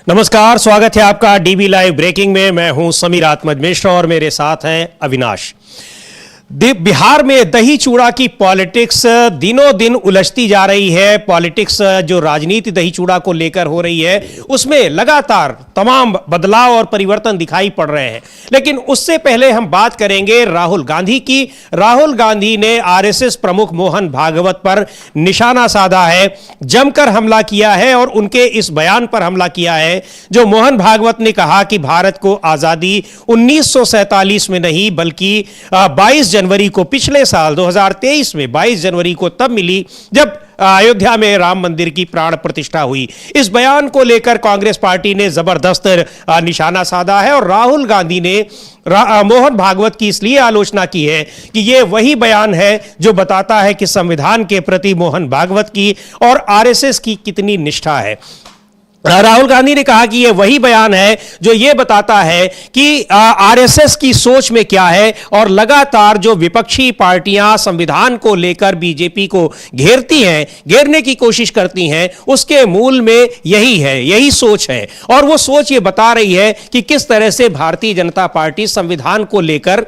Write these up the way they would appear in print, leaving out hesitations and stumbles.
नमस्कार, स्वागत है आपका डीबी लाइव ब्रेकिंग में। मैं हूं समीर आत्मज मिश्र और मेरे साथ हैं अविनाश। बिहार में दही चूड़ा की पॉलिटिक्स दिनों दिन उलझती जा रही है। पॉलिटिक्स जो राजनीति दही चूड़ा को लेकर हो रही है उसमें लगातार तमाम बदलाव और परिवर्तन दिखाई पड़ रहे हैं। लेकिन उससे पहले हम बात करेंगे राहुल गांधी की। राहुल गांधी ने आरएसएस प्रमुख मोहन भागवत पर निशाना साधा है, जमकर हमला किया है और उनके इस बयान पर हमला किया है जो मोहन भागवत ने कहा कि भारत को आजादी 1947 में नहीं बल्कि 22 जनवरी को, पिछले साल 2023 में 22 जनवरी को तब मिली जब अयोध्या में राम मंदिर की प्राण प्रतिष्ठा हुई। इस बयान को लेकर कांग्रेस पार्टी ने जबरदस्त निशाना साधा है और राहुल गांधी ने मोहन भागवत की इसलिए आलोचना की है कि यह वही बयान है जो बताता है कि संविधान के प्रति मोहन भागवत की और आरएसएस की कितनी निष्ठा है। राहुल गांधी ने कहा कि यह वही बयान है जो यह बताता है कि आरएसएस की सोच में क्या है और लगातार जो विपक्षी पार्टियां संविधान को लेकर बीजेपी को घेरती हैं, घेरने की कोशिश करती हैं, उसके मूल में यही है, यही सोच है। और वो सोच ये बता रही है कि किस तरह से भारतीय जनता पार्टी संविधान को लेकर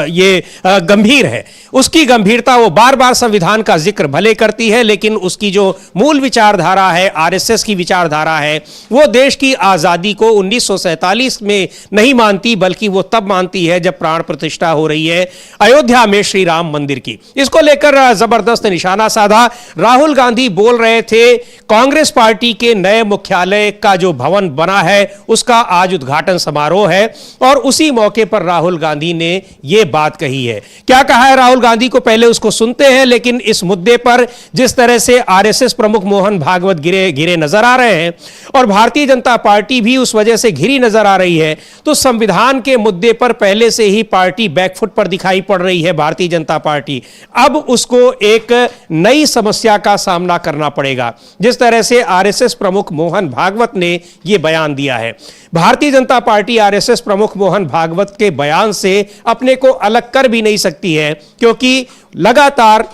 ये गंभीर है। उसकी गंभीरता, वो बार बार संविधान का जिक्र भले करती है लेकिन उसकी जो मूल विचारधारा है, आरएसएस की विचारधारा है, वो देश की आजादी को 1947 में नहीं मानती बल्कि वो तब मानती है जब प्राण प्रतिष्ठा हो रही है अयोध्या में श्री राम मंदिर की। इसको लेकर जबरदस्त निशाना साधा। राहुल गांधी बोल रहे थे, कांग्रेस पार्टी के नए मुख्यालय का जो भवन बना है उसका आज उद्घाटन समारोह है और उसी मौके पर राहुल गांधी ने यह बात कही है। क्या कहा है राहुल गांधी को पहले उसको सुनते हैं। लेकिन इस मुद्दे पर जिस तरह से आरएसएस प्रमुख मोहन भागवत घिरे नजर आ रहे हैं और भारतीय जनता पार्टी भी उस वजह से घिरी नजर आ रही है, तो संविधान के मुद्दे पर पहले से ही पार्टी बैकफुट पर दिखाई पड़ रही है भारतीय जनता पार्टी। अब उसको एक नई समस्या का सामना करना पड़ेगा। जिस तरह से आरएसएस प्रमुख मोहन भागवत ने यह बयान दिया है, भारतीय जनता पार्टी आरएसएस प्रमुख मोहन भागवत के बयान से अपने को अलग कर भी नहीं सकती है, क्योंकि लगातार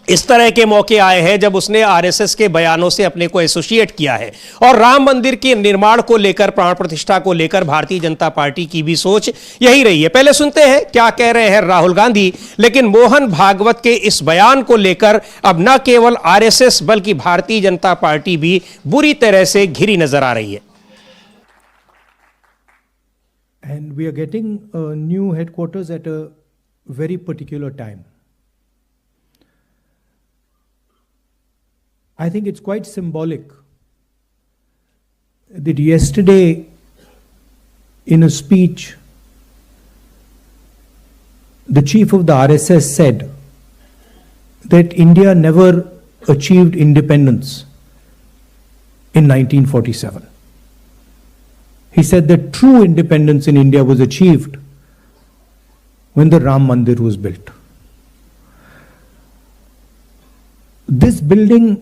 इस तरह के मौके आए हैं जब उसने आरएसएस के बयानों से अपने को एसोसिएट किया है। और राम मंदिर के निर्माण को लेकर, प्राण प्रतिष्ठा को लेकर भारतीय जनता पार्टी की भी सोच यही रही है। पहले सुनते हैं क्या कह रहे हैं राहुल गांधी। लेकिन मोहन भागवत के इस बयान को लेकर अब न केवल आरएसएस बल्कि भारतीय जनता पार्टी भी बुरी तरह से घिरी नजर आ रही है। And we are getting new headquarters at a very particular time. I think it's quite symbolic that yesterday, in a speech, the chief of the RSS said that India never achieved independence in 1947. He said that true independence in India was achieved when the Ram Mandir was built. This building,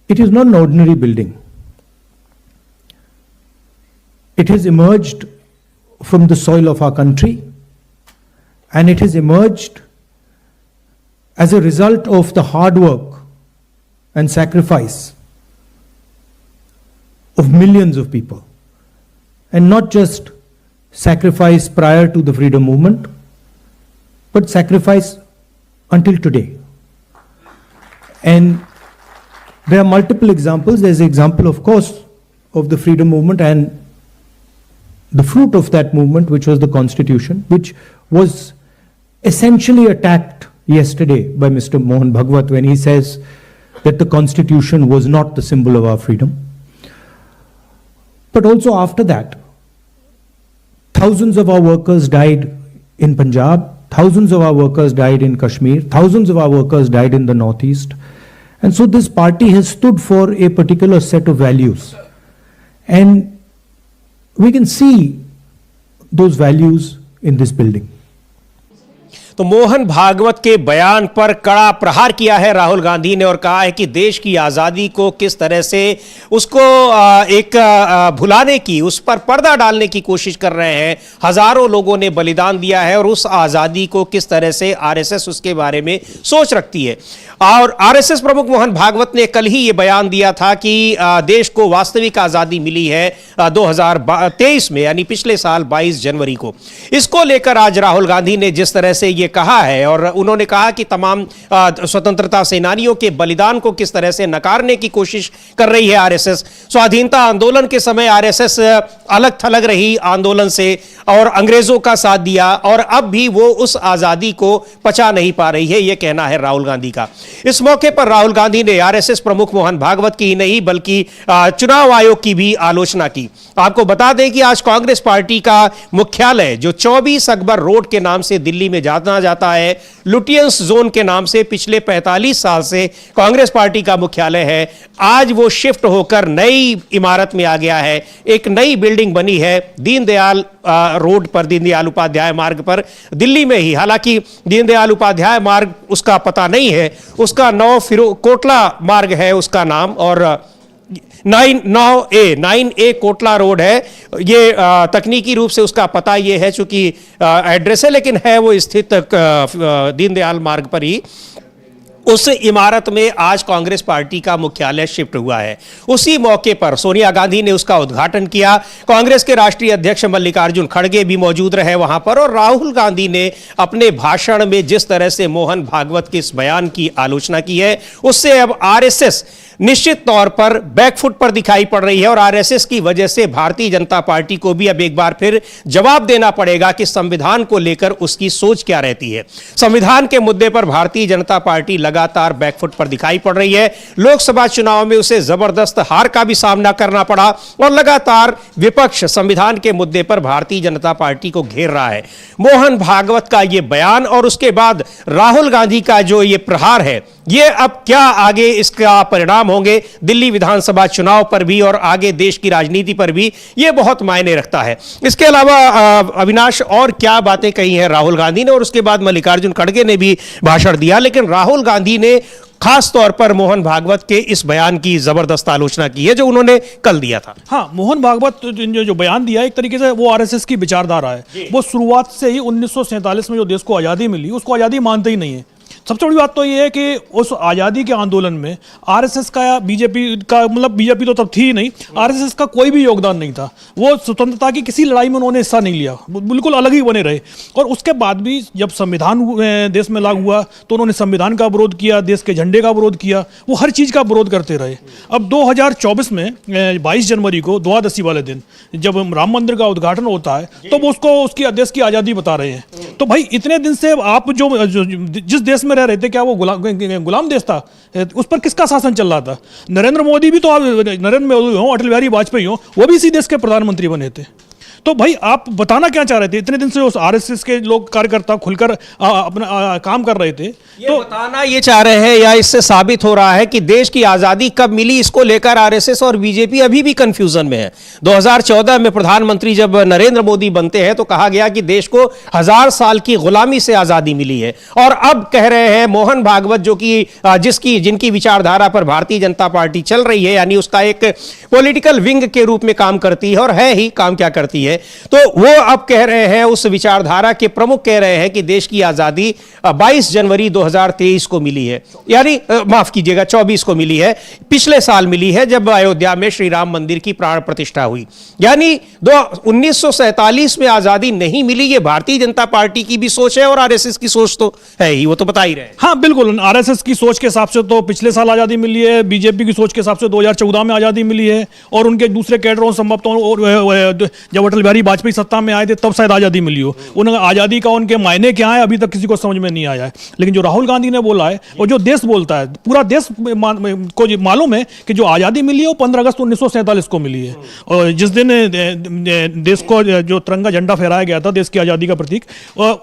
it is not an ordinary building. It has emerged from the soil of our country, and it has emerged as a result of the hard work and sacrifice of millions of people, and not just sacrifice prior to the freedom movement, but sacrifice until today. And there are multiple examples. There's the example, of course, of the freedom movement and the fruit of that movement, which was the Constitution, which was essentially attacked yesterday by Mr. Mohan Bhagwat when he says that the Constitution was not the symbol of our freedom. But also after that, thousands of our workers died in Punjab, thousands of our workers died in Kashmir, thousands of our workers died in the Northeast. And so this party has stood for a particular set of values. And we can see those values in this building. तो मोहन भागवत के बयान पर कड़ा प्रहार किया है राहुल गांधी ने और कहा है कि देश की आजादी को किस तरह से उसको भुलाने की, उस पर पर्दा डालने की कोशिश कर रहे हैं। हजारों लोगों ने बलिदान दिया है और उस आजादी को किस तरह से आरएसएस उसके बारे में सोच रखती है। और आरएसएस प्रमुख मोहन भागवत ने कल ही यह बयान दिया था कि देश को वास्तविक आजादी मिली है 2023 में, यानी पिछले साल 22 जनवरी को। इसको लेकर आज राहुल गांधी ने जिस तरह से यह कहा है, और उन्होंने कहा कि तमाम स्वतंत्रता सेनानियों के बलिदान को किस तरह से नकारने की कोशिश कर रही है आरएसएस। स्वाधीनता आंदोलन के समय आरएसएस अलग थलग रही आंदोलन से और अंग्रेजों का साथ दिया, और अब भी वो उस आजादी को पचा नहीं पा रही है, यह कहना है राहुल गांधी का। इस मौके पर राहुल गांधी ने आरएसएस प्रमुख मोहन भागवत की ही नहीं बल्कि चुनाव आयोग की भी आलोचना की। आपको बता दें कि आज कांग्रेस पार्टी का मुख्यालय, जो 24 अकबर रोड के नाम से दिल्ली में जाना जाता है, लुटियंस जोन के नाम से पिछले 45 साल से कांग्रेस पार्टी का मुख्यालय है, आज वो शिफ्ट होकर नई इमारत में आ गया है। एक नई बिल्डिंग बनी है दीनदयाल रोड पर, दीनदयाल उपाध्याय मार्ग पर, दिल्ली में ही। हालांकि दीनदयाल उपाध्याय मार्ग उसका पता नहीं है, उसका कोटला मार्ग है उसका नाम, और 9A कोटला रोड है। ये तकनीकी रूप से उसका पता ये है, चूंकि एड्रेस है, लेकिन है वो स्थित दीनदयाल मार्ग पर ही। उस इमारत में आज कांग्रेस पार्टी का मुख्यालय शिफ्ट हुआ है। उसी मौके पर सोनिया गांधी ने उसका उद्घाटन किया। कांग्रेस के राष्ट्रीय अध्यक्ष मल्लिकार्जुन खड़गे भी मौजूद रहे वहां पर, और राहुल गांधी ने अपने भाषण में जिस तरह से मोहन भागवत के इस बयान की आलोचना की है, उससे अब आरएसएस निश्चित तौर पर बैकफुट पर दिखाई पड़ रही है। और आरएसएस की वजह से भारतीय जनता पार्टी को भी अब एक बार फिर जवाब देना पड़ेगा कि संविधान को लेकर उसकी सोच क्या रहती है। संविधान के मुद्दे पर भारतीय जनता पार्टी लगातार बैकफुट पर दिखाई पड़ रही है। लोकसभा चुनाव में उसे जबरदस्त हार का भी सामना करना पड़ा, और लगातार विपक्ष संविधान के मुद्दे पर भारतीय जनता पार्टी को घेर रहा है। मोहन भागवत का यह बयान और उसके बाद राहुल गांधी का जो ये प्रहार है, ये अब क्या आगे इसका परिणाम होंगे दिल्ली विधानसभा चुनाव पर भी और आगे देश की राजनीति पर भी, ये बहुत मायने रखता है। इसके अलावा अविनाश और क्या बातें कही हैं राहुल गांधी ने, और उसके बाद मल्लिकार्जुन खड़गे ने भी भाषण दिया, लेकिन राहुल गांधी ने खास तौर पर मोहन भागवत के इस बयान की जबरदस्त आलोचना की है जो उन्होंने कल दिया था। हाँ, मोहन भागवत जो बयान दिया एक तरीके से वो आरएसएस की विचारधारा है। वो शुरुआत से ही 1947 में जो देश को आज़ादी मिली उसको आज़ादी मानते ही नहीं है। सबसे बड़ी बात तो ये है कि उस आज़ादी के आंदोलन में आरएसएस का या बीजेपी का, मतलब बीजेपी तो तब थी ही नहीं, आरएसएस का कोई भी योगदान नहीं था। वो स्वतंत्रता की किसी लड़ाई में उन्होंने हिस्सा नहीं लिया, बिल्कुल अलग ही बने रहे। और उसके बाद भी जब संविधान देश में लागू हुआ तो उन्होंने संविधान का विरोध किया, देश के झंडे का विरोध किया, वो हर चीज़ का विरोध करते रहे। अब 2024 में 22 जनवरी को द्वादशी वाले दिन जब राम मंदिर का उद्घाटन होता है तो वो उसको उसकी देश की आज़ादी बता रहे हैं। तो भाई इतने दिन से आप जो जिस देश में रह रहे थे, क्या वो गुलाम देश था? उस पर किसका शासन चल रहा था? नरेंद्र मोदी भी तो, नरेंद्र मोदी हो, अटल बिहारी वाजपेयी हो, वो भी इसी देश के प्रधानमंत्री बने थे। तो भाई आप बताना क्या चाह रहे थे? इतने दिन से उस आरएसएस के लोग कार्यकर्ता खुलकर अपना काम कर रहे थे, तो बताना ये चाह रहे हैं या इससे साबित हो रहा है कि देश की आजादी कब मिली, इसको लेकर आरएसएस और बीजेपी अभी भी कंफ्यूजन में है। 2014 में प्रधानमंत्री जब नरेंद्र मोदी बनते हैं तो कहा गया कि देश को 1000 साल की गुलामी से आजादी मिली है, और अब कह रहे हैं मोहन भागवत जो कि जिनकी विचारधारा पर भारतीय जनता पार्टी चल रही है, यानी उसका एक पॉलिटिकल विंग के रूप में काम करती है, और है ही काम क्या करती है, तो वो अब कह रहे हैं, उस विचारधारा के प्रमुख कह रहे हैं कि देश की आजादी 22 जनवरी 2023 को मिली है, यानी माफ कीजिएगा 24 को मिली है, पिछले साल मिली है जब अयोध्या में श्री राम मंदिर की प्राण प्रतिष्ठा हुई। यानी 1947 में आजादी नहीं मिली, ये भारतीय जनता पार्टी की भी सोच है और आरएसएस की सोच तो है ही, वो तो बता ही रहे हैं। हाँ बिल्कुल, आरएसएस की सोच के हिसाब से तो पिछले साल आजादी मिली है, बीजेपी की सोच के हिसाब से 2014 में आजादी मिली है, और उनके दूसरे कैडरों संभवतः जब अटल बिहारी वाजपेयी सत्ता में आए थे तब शायद आजादी मिली हो। उन आजादी का उनके मायने क्या है अभी तक किसी को समझ में नहीं आया है। लेकिन जो राहुल गांधी ने बोला है और जो देश बोलता है, पूरा देश को मालूम है कि जो आजादी मिली है वो 15 अगस्त 1947 को मिली है, और जिस दिन देश को जो तिरंगा झंडा फहराया गया था, देश की आजादी का प्रतीक,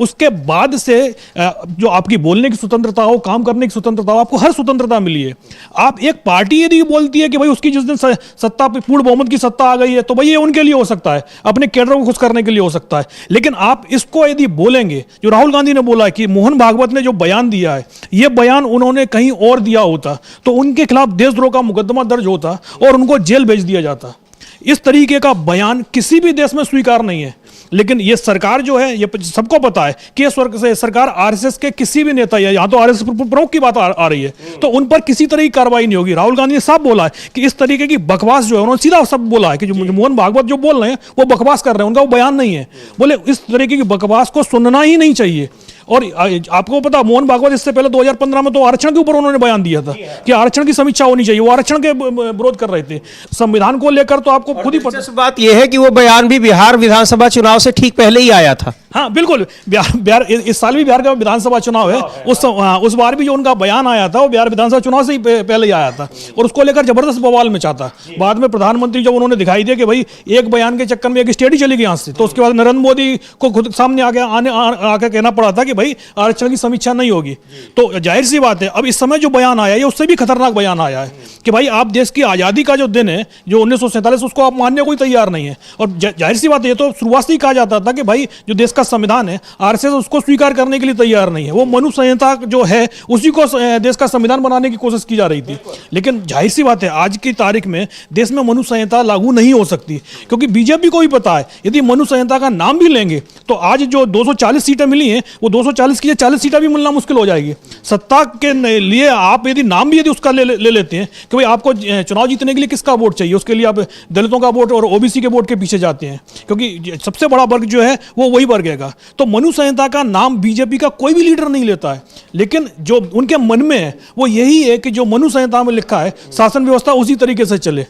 उसके बाद से जो आपकी बोलने की स्वतंत्रता हो, काम करने की स्वतंत्रता हो, आपको हर स्वतंत्रता मिली है। आप एक पार्टी यदि बोलती है कि भाई उसकी जिस दिन सत्ता पे पूर्ण बहुमत की सत्ता आ गई है तो भाई ये उनके लिए हो सकता है, अपने कैडर को खुश करने के लिए हो सकता है, लेकिन आप इसको यदि बोलेंगे, जो राहुल गांधी ने बोला है कि मोहन भागवत ने जो बयान दिया है, ये बयान उन्होंने कहीं और दिया होता तो उनके खिलाफ देशद्रोह का मुकदमा दर्ज होता और उनको जेल भेज दिया जाता। इस तरीके का बयान किसी भी देश में स्वीकार नहीं है। लेकिन ये सरकार जो है, ये सबको पता है कि ये सरकार आरएसएस के किसी भी नेता, या यहाँ तो आरएसएस प्रमुख की बात आ रही है, तो उन पर किसी तरह की कार्रवाई नहीं होगी। राहुल गांधी ने साफ बोला है कि इस तरीके की बकवास जो है, उन्होंने सीधा सब बोला है कि जो मोहन भागवत जो बोल रहे हैं वो बकवास कर रहे हैं, उनका वो बयान नहीं है। बोले इस तरीके की बकवास को सुनना ही नहीं चाहिए। और आपको पता, मोहन भागवत इससे पहले 2015 में तो आरक्षण के ऊपर उन्होंने बयान दिया था कि आरक्षण की समीक्षा होनी चाहिए, वो आरक्षण के विरोध कर रहे थे। संविधान को लेकर तो आपको खुद ही पता। बात यह है कि वो बयान भी बिहार विधानसभा चुनाव से ठीक पहले ही आया था। हाँ बिल्कुल, बिहार इस साल भी बिहार का विधानसभा चुनाव है, उस बार भी जो उनका बयान आया था वो बिहार विधानसभा चुनाव से ही पहले ही आया था, और उसको लेकर जबरदस्त बवाल मचा था। बाद में प्रधानमंत्री जब उन्होंने दिखाई दिया कि भाई एक बयान के चक्कर में एक स्टेट ही चली गई यहाँ से, तो उसके बाद नरेंद्र मोदी को खुद सामने आके कहना पड़ा था कि भाई आरक्षण की समीक्षा नहीं होगी। तो जाहिर सी बात है, अब इस समय जो बयान आया है उससे भी खतरनाक बयान आया है कि भाई आप देश की आज़ादी का जो दिन है, जो 1947, उसको आप मानने को ही तैयार नहीं है। और जाहिर सी बात है, ये तो शुरुआत से ही कहा जाता था कि भाई जो देश का संविधान है, आरएसएस उसको स्वीकार करने के लिए तैयार नहीं है। वो मनु संहिता जो है उसी को देश का संविधान बनाने की कोशिश की जा रही थी। लेकिन जाहिर सी बात है, आज की तारीख में देश में मनु संहिता लागू नहीं हो सकती, क्योंकि बीजेपी को भी पता है यदि मनु संहिता का नाम भी लेंगे तो आज जो 240 सीटें मिली हैं, वो 240 की 40 सीटें भी मिलना मुश्किल हो जाएगी। सत्ता के लिए आप यदि नाम भी यदि उसका ले लेते हैं कि भाई आपको चुनाव जीतने के लिए किसका वोट चाहिए, उसके लिए आप दलितों का वोट और ओबीसी के वोट के पीछे जाते हैं, क्योंकि सबसे बड़ा वर्ग जो है वो वही वर्ग है। तो मनु संहिता का नाम बीजेपी का कोई भी लीडर नहीं लेता है, लेकिन जो उनके मन में है वो यही है कि जो मनु संहिता में लिखा है शासन व्यवस्था उसी तरीके से चले।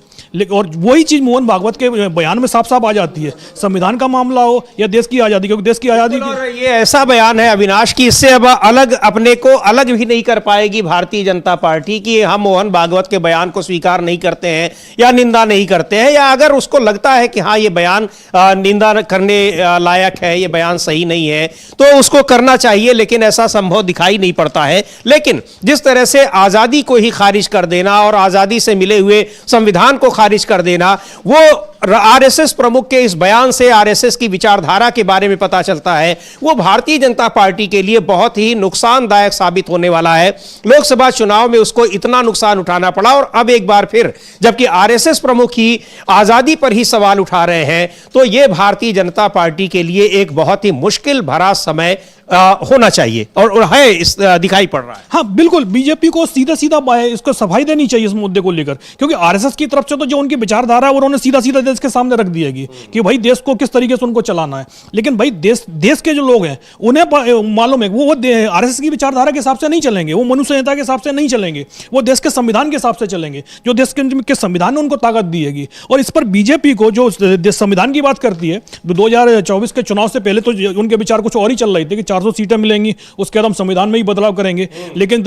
और वही चीज मोहन भागवत के बयान में साफ साफ आ जाती है, संविधान का मामला हो या देश की आजादी, क्योंकि देश की आजादी ये ऐसा बयान है अविनाश की इससे अब अलग अपने को अलग भी नहीं कर पाएगी भारतीय जनता पार्टी की। हम मोहन भागवत के बयान को स्वीकार नहीं करते हैं या निंदा नहीं करते हैं, या अगर उसको लगता है कि हाँ ये बयान निंदा करने लायक है, ये बयान सही नहीं है, तो उसको करना चाहिए, लेकिन ऐसा संभव दिखाई नहीं पड़ता है। लेकिन जिस तरह से आजादी को ही खारिज कर देना और आजादी से मिले हुए संविधान को खारिज कर देना, वो आरएसएस प्रमुख के इस बयान से आरएसएस की विचारधारा के बारे में पता चलता है, वो भारतीय जनता पार्टी के लिए बहुत ही नुकसानदायक साबित होने वाला है। लोकसभा चुनाव में उसको इतना नुकसान उठाना पड़ा, और अब एक बार फिर जबकि आरएसएस प्रमुख ही आजादी पर ही सवाल उठा रहे हैं, तो यह भारतीय जनता पार्टी के लिए एक बहुत ही मुश्किल भरा समय होना चाहिए, और है इस दिखाई पड़ रहा है। हाँ बिल्कुल, बीजेपी को सीधा सीधा इसको सफाई देनी चाहिए इस मुद्दे को लेकर, क्योंकि आरएसएस की तरफ से तो जो उनकी विचारधारा है उन्होंने सीधा सीधा देश के सामने रख दिएगी कि भाई देश को किस तरीके से उनको चलाना है। लेकिन भाई देश के जो लोग हैं उन्हें मालूम है वो आरएसएस की विचारधारा के हिसाब से नहीं चलेंगे, वो मनु संहिता के हिसाब से नहीं चलेंगे, वो देश के संविधान के हिसाब से चलेंगे, जो देश के संविधान ने उनको ताकत दिएगी। और इस पर बीजेपी को जो संविधान की बात करती है, 2024 के चुनाव से पहले तो उनके विचार कुछ और ही चल रहे थे कि 400 सीटें मिलेंगी, उसके बाद हम संविधान में ही बदलाव करेंगे। लेकिन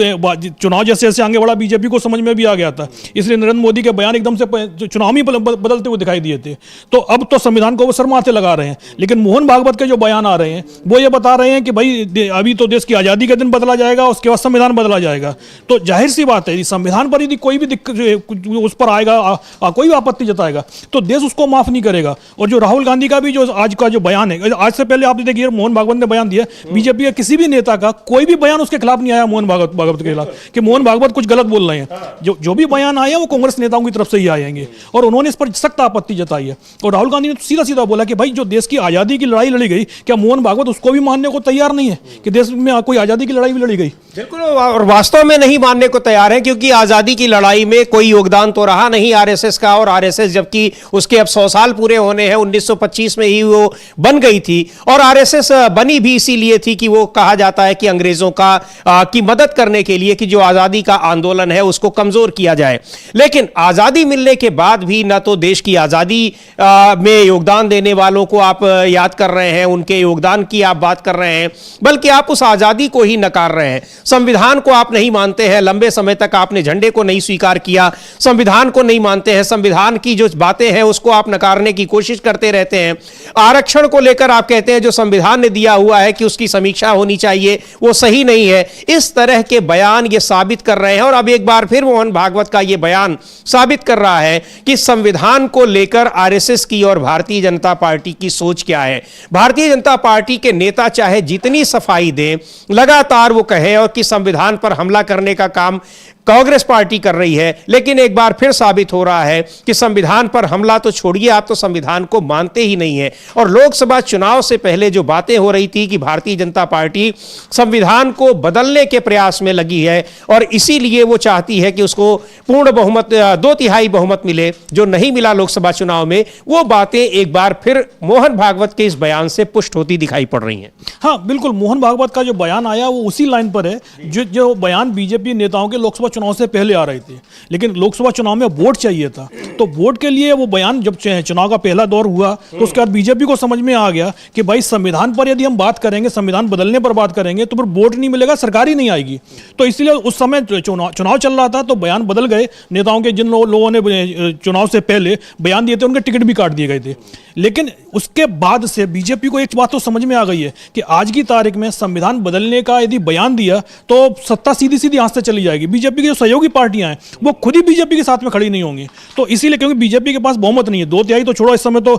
चुनाव जैसे जैसे आगे बढ़ा, बीजेपी को समझ में भी आ गया था, इसलिए नरेंद्र मोदी के बयान एकदम से चुनाव में बदलते हुए दिखाई दिए थे। तो अब तो संविधान को वो सर माथे लगा रहे हैं। लेकिन मोहन भागवत के जो बयान आ रहे हैं वो ये बता रहे हैं कि भाई अभी तो देश की आजादी के दिन बदला जाएगा, उसके बाद संविधान बदला जाएगा। तो जाहिर सी बात है, संविधान पर यदि कोई भी दिक्कत उस पर आएगा, कोई भी आपत्ति जताएगा, तो देश उसको माफ नहीं करेगा। और जो राहुल गांधी का भी जो आज का जो बयान है, आज से पहले आप देखिए मोहन भागवत ने बयान दिया, बीजेपी के किसी भी नेता का कोई भी बयान उसके खिलाफ नहीं आया मोहन भागवत के खिलाफ कि मोहन भागवत कुछ गलत बोल रहे हैं। जो भी बयान आए वो कांग्रेस नेताओं की तरफ से ही आएंगे, और उन्होंने इस पर सख्त आपत्ति जताई है। और राहुल गांधी ने तो सीधा सीधा बोला कि भाई जो देश की आजादी की लड़ाई लड़ी गई, क्या मोहन भागवत उसको भी मानने को तैयार नहीं है कि देश में कोई आजादी की लड़ाई भी लड़ी गई? बिल्कुल, और वास्तव में नहीं मानने को तैयार है, क्योंकि आजादी की लड़ाई में कोई योगदान तो रहा नहीं आरएसएस का। और आरएसएस जबकि उसके अब 100 साल पूरे होने हैं, 1925 में ही वो बन गई थी, और आरएसएस बनी भी इसीलिए थी कि वो कहा जाता है कि अंग्रेजों की मदद करने के लिए कि जो आजादी का आंदोलन है उसको कमजोर किया जाए। लेकिन आजादी मिलने के बाद भी न तो देश की आजादी में योगदान देने वालों को आप याद कर रहे हैं, उनके योगदान की आप बात कर रहे हैं, बल्कि आप उस आजादी को ही नकार रहे हैं। संविधान को आप नहीं मानते हैं, लंबे समय तक आपने झंडे को नहीं स्वीकार किया, संविधान को नहीं मानते हैं, संविधान की जो बातें हैं उसको आप नकारने की कोशिश करते रहते हैं। आरक्षण को लेकर आप कहते हैं जो संविधान ने दिया हुआ है कि उसकी समीक्षा होनी चाहिए, वो सही नहीं है, इस तरह के बयान ये साबित कर रहे हैं। और अब एक बार फिर मोहन भागवत का ये बयान साबित कर रहा है कि संविधान को लेकर आरएसएस की और भारतीय जनता पार्टी की सोच क्या है। भारतीय जनता पार्टी के नेता चाहे जितनी सफाई दें, लगातार वो कहे और कि संविधान पर हमला करने का काम कांग्रेस पार्टी कर रही है, लेकिन एक बार फिर साबित हो रहा है कि संविधान पर हमला तो छोड़िए, आप तो संविधान को मानते ही नहीं है। और लोकसभा चुनाव से पहले जो बातें हो रही थी कि भारतीय जनता पार्टी संविधान को बदलने के प्रयास में लगी है और इसीलिए वो चाहती है कि उसको पूर्ण बहुमत, 2/3 बहुमत मिले, जो नहीं मिला लोकसभा चुनाव में, वो बातें एक बार फिर मोहन भागवत के इस बयान से पुष्ट होती दिखाई पड़ रही हैं। हाँ बिल्कुल, मोहन भागवत का जो बयान आया वो उसी लाइन पर है जो बयान बीजेपी नेताओं के लोकसभा चुनाव से पहले आ रहे थे। लेकिन लोकसभा चुनाव में वोट चाहिए था, तो वोट के लिए वो बयान जब चुनाव का पहला दौर हुआ तो उसके बाद बीजेपी को समझ में आ गया कि भाई संविधान पर यदि हम बात करेंगे, संविधान बदलने पर बात करेंगे तो फिर वोट नहीं मिलेगा, सरकार ही नहीं आएगी। तो इसलिए उस समय चुनाव चल रहा था तो बयान बदल गए नेताओं के, जिन लोगों ने चुनाव से पहले बयान दिए थे उनके टिकट भी काट दिए गए थे। लेकिन उसके बाद से बीजेपी को एक बात तो समझ में आ गई है कि आज की तारीख में संविधान बदलने का यदि बयान दिया तो सत्ता सीधी सीधी हाथ से चली जाएगी। बीजेपी की जो सहयोगी पार्टियां हैं वो खुद ही बीजेपी के साथ में खड़ी नहीं होंगी। तो इसीलिए, क्योंकि बीजेपी के पास बहुमत नहीं है, 2/3 तो छोड़ो, इस समय तो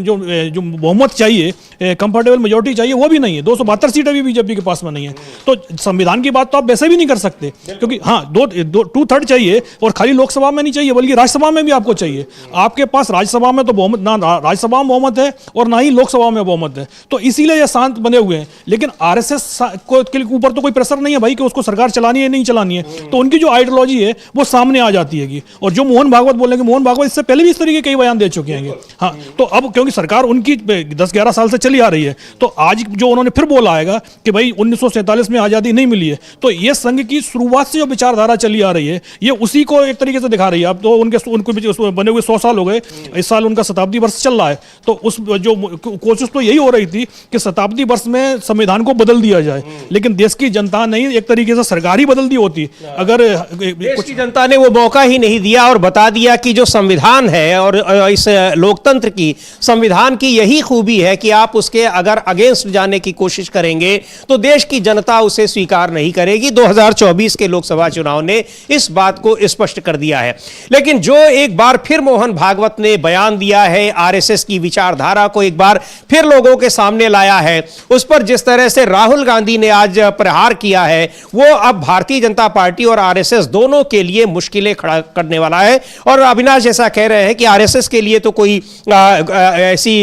जो बहुमत चाहिए, कंफर्टेबल मेजोरिटी चाहिए, वो भी नहीं है। 272 सीटें भी बीजेपी के पास में नहीं है। तो संविधान की बात तो आप वैसे भी नहीं कर सकते, क्योंकि हाँ 2/3 चाहिए और खाली लोकसभा में नहीं चाहिए बल्कि राज्यसभा में भी आपको चाहिए। आपके पास राज्यसभा में तो बहुमत, ना राज्यसभा में बहुमत है और ना ही लोकसभा में बहुमत है। तो इसीलिए ये शांत बने हुए हैं। लेकिन आरएसएस के ऊपर तो कोई प्रेशर नहीं है भाई कि उसको सरकार चलानी है नहीं चलानी है, तो उनकी जो आइडियोलॉजी है वो सामने आ जाती है। और जो मोहन भागवत बोल रहे हैं कि मोहन भागवत इससे पहले भी इस तरीके के कई बयान दे चुके हैं। हाँ, तो अब क्योंकि सरकार उनकी 10-11 साल से चली आ रही है, तो आज जो उन्होंने फिर बोला आएगा कि भाई 1947 में आजादी नहीं मिली है, तो ये संघ की शुरुआत से जो विचारधारा चली आ रही है ये उसी को एक तरीके से दिखा रही है। अब तो उनको बने हुए 100 साल हो गए, इस साल उनका शताब्दी वर्ष चल रहा है, तो उस जो कोशिश तो यही हो रही थी कि शताब्दी वर्ष में संविधान को बदल दिया जाए, लेकिन देश की जनता नहीं, एक तरीके से सरकार ही बदल दी होती अगर देश की जनता ने वो मौका ही नहीं दिया और बता दिया कि जो संविधान है और इस लोकतंत्र की, संविधान की यही खूबी है कि आप उसके अगर अगेंस्ट जाने की कोशिश करेंगे तो देश की जनता उसे स्वीकार नहीं करेगी। 2024 के लोकसभा चुनाव ने इस बात को स्पष्ट कर दिया है। लेकिन जो एक बार फिर मोहन भागवत ने बयान दिया है, आरएसएस की विचारधारा को एक बार फिर लोगों के सामने लाया है, उस पर जिस तरह से राहुल गांधी ने आज प्रहार किया है, वो अब भारतीय जनता पार्टी और आरएसएस दोनों के लिए मुश्किलें खड़ा करने वाला है। और अविनाश जैसा कह रहे हैं कि आरएसएस के लिए तो कोई ऐसी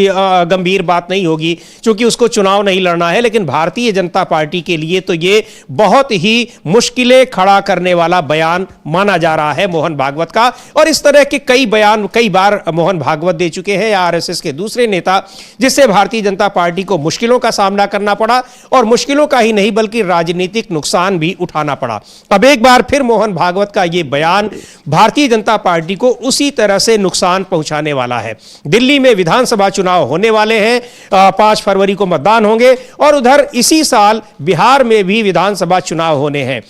गंभीर बात नहीं होगी क्योंकि उसको चुनाव नहीं लड़ना है, लेकिन भारतीय जनता पार्टी के लिए तो ये बहुत ही मुश्किलें खड़ा करने वाला बयान माना जा रहा है मोहन भागवत का। और इस तरह के कई बयान कई बार मोहन भागवत दे चुके हैं या आरएसएस के दूसरे नेता, जिससे भारतीय जनता पार्टी को मुश्किलों का सामना करना पड़ा और मुश्किलों का ही नहीं बल्कि राजनीतिक नुकसान भी उठाना पड़ा। अब एक बार फिर मोहन भागवत का यह बयान भारतीय जनता पार्टी को उसी तरह से नुकसान पहुंचाने वाला है। दिल्ली में विधानसभा चुनाव होने वाले हैं, 5 फरवरी को मतदान होंगे और उधर इसी साल बिहार में भी विधानसभा चुनाव होने हैं।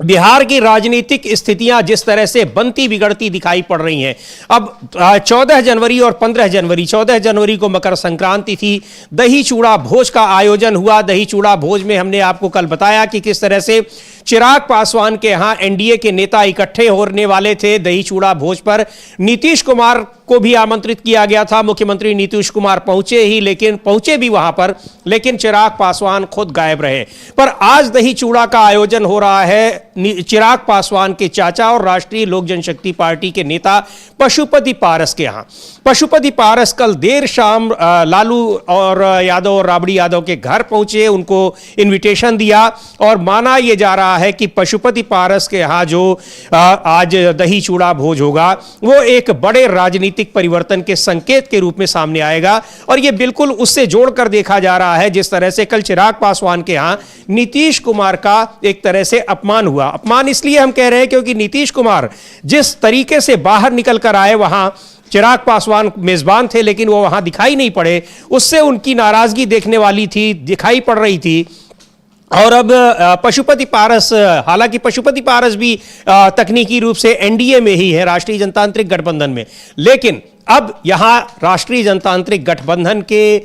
बिहार की राजनीतिक स्थितियां जिस तरह से बनती बिगड़ती दिखाई पड़ रही हैं, अब 14 जनवरी और 15 जनवरी, 14 जनवरी को मकर संक्रांति थी, दही चूड़ा भोज का आयोजन हुआ। दही चूड़ा भोज में हमने आपको कल बताया कि किस तरह से चिराग पासवान के यहां एनडीए के नेता इकट्ठे होने वाले थे। दही चूड़ा भोज पर नीतीश कुमार को भी आमंत्रित किया गया था। मुख्यमंत्री नीतीश कुमार पहुंचे भी वहां पर, लेकिन चिराग पासवान खुद गायब रहे। पर आज दही चूड़ा का आयोजन हो रहा है चिराग पासवान के चाचा और राष्ट्रीय लोक जनशक्ति पार्टी के नेता पशुपति पारस के यहां। पशुपति पारस कल देर शाम लालू और यादव और राबड़ी यादव के घर पहुंचे, उनको इनविटेशन दिया और माना यह जा रहा है कि पशुपति पारस के यहां जो आज दही चूड़ा भोज होगा वो एक बड़े राजनीतिक परिवर्तन के संकेत के रूप में सामने आएगा। और यह बिल्कुल उससे जोड़कर देखा जा रहा है जिस तरह से कल चिराग पासवान के यहां नीतीश कुमार का एक तरह से अपमान हुआ। अपमान इसलिए हम कह रहे हैं क्योंकि नीतीश कुमार जिस तरीके से बाहर निकल कर आए, वहां चिराग पासवान मेजबान थे लेकिन वो वहां दिखाई नहीं पड़े, उससे उनकी नाराजगी देखने वाली थी, दिखाई पड़ रही थी। और अब पशुपति पारस, हालांकि पशुपति पारस भी तकनीकी रूप से एनडीए में ही है, राष्ट्रीय जनतांत्रिक गठबंधन में, लेकिन अब यहां राष्ट्रीय जनतांत्रिक गठबंधन के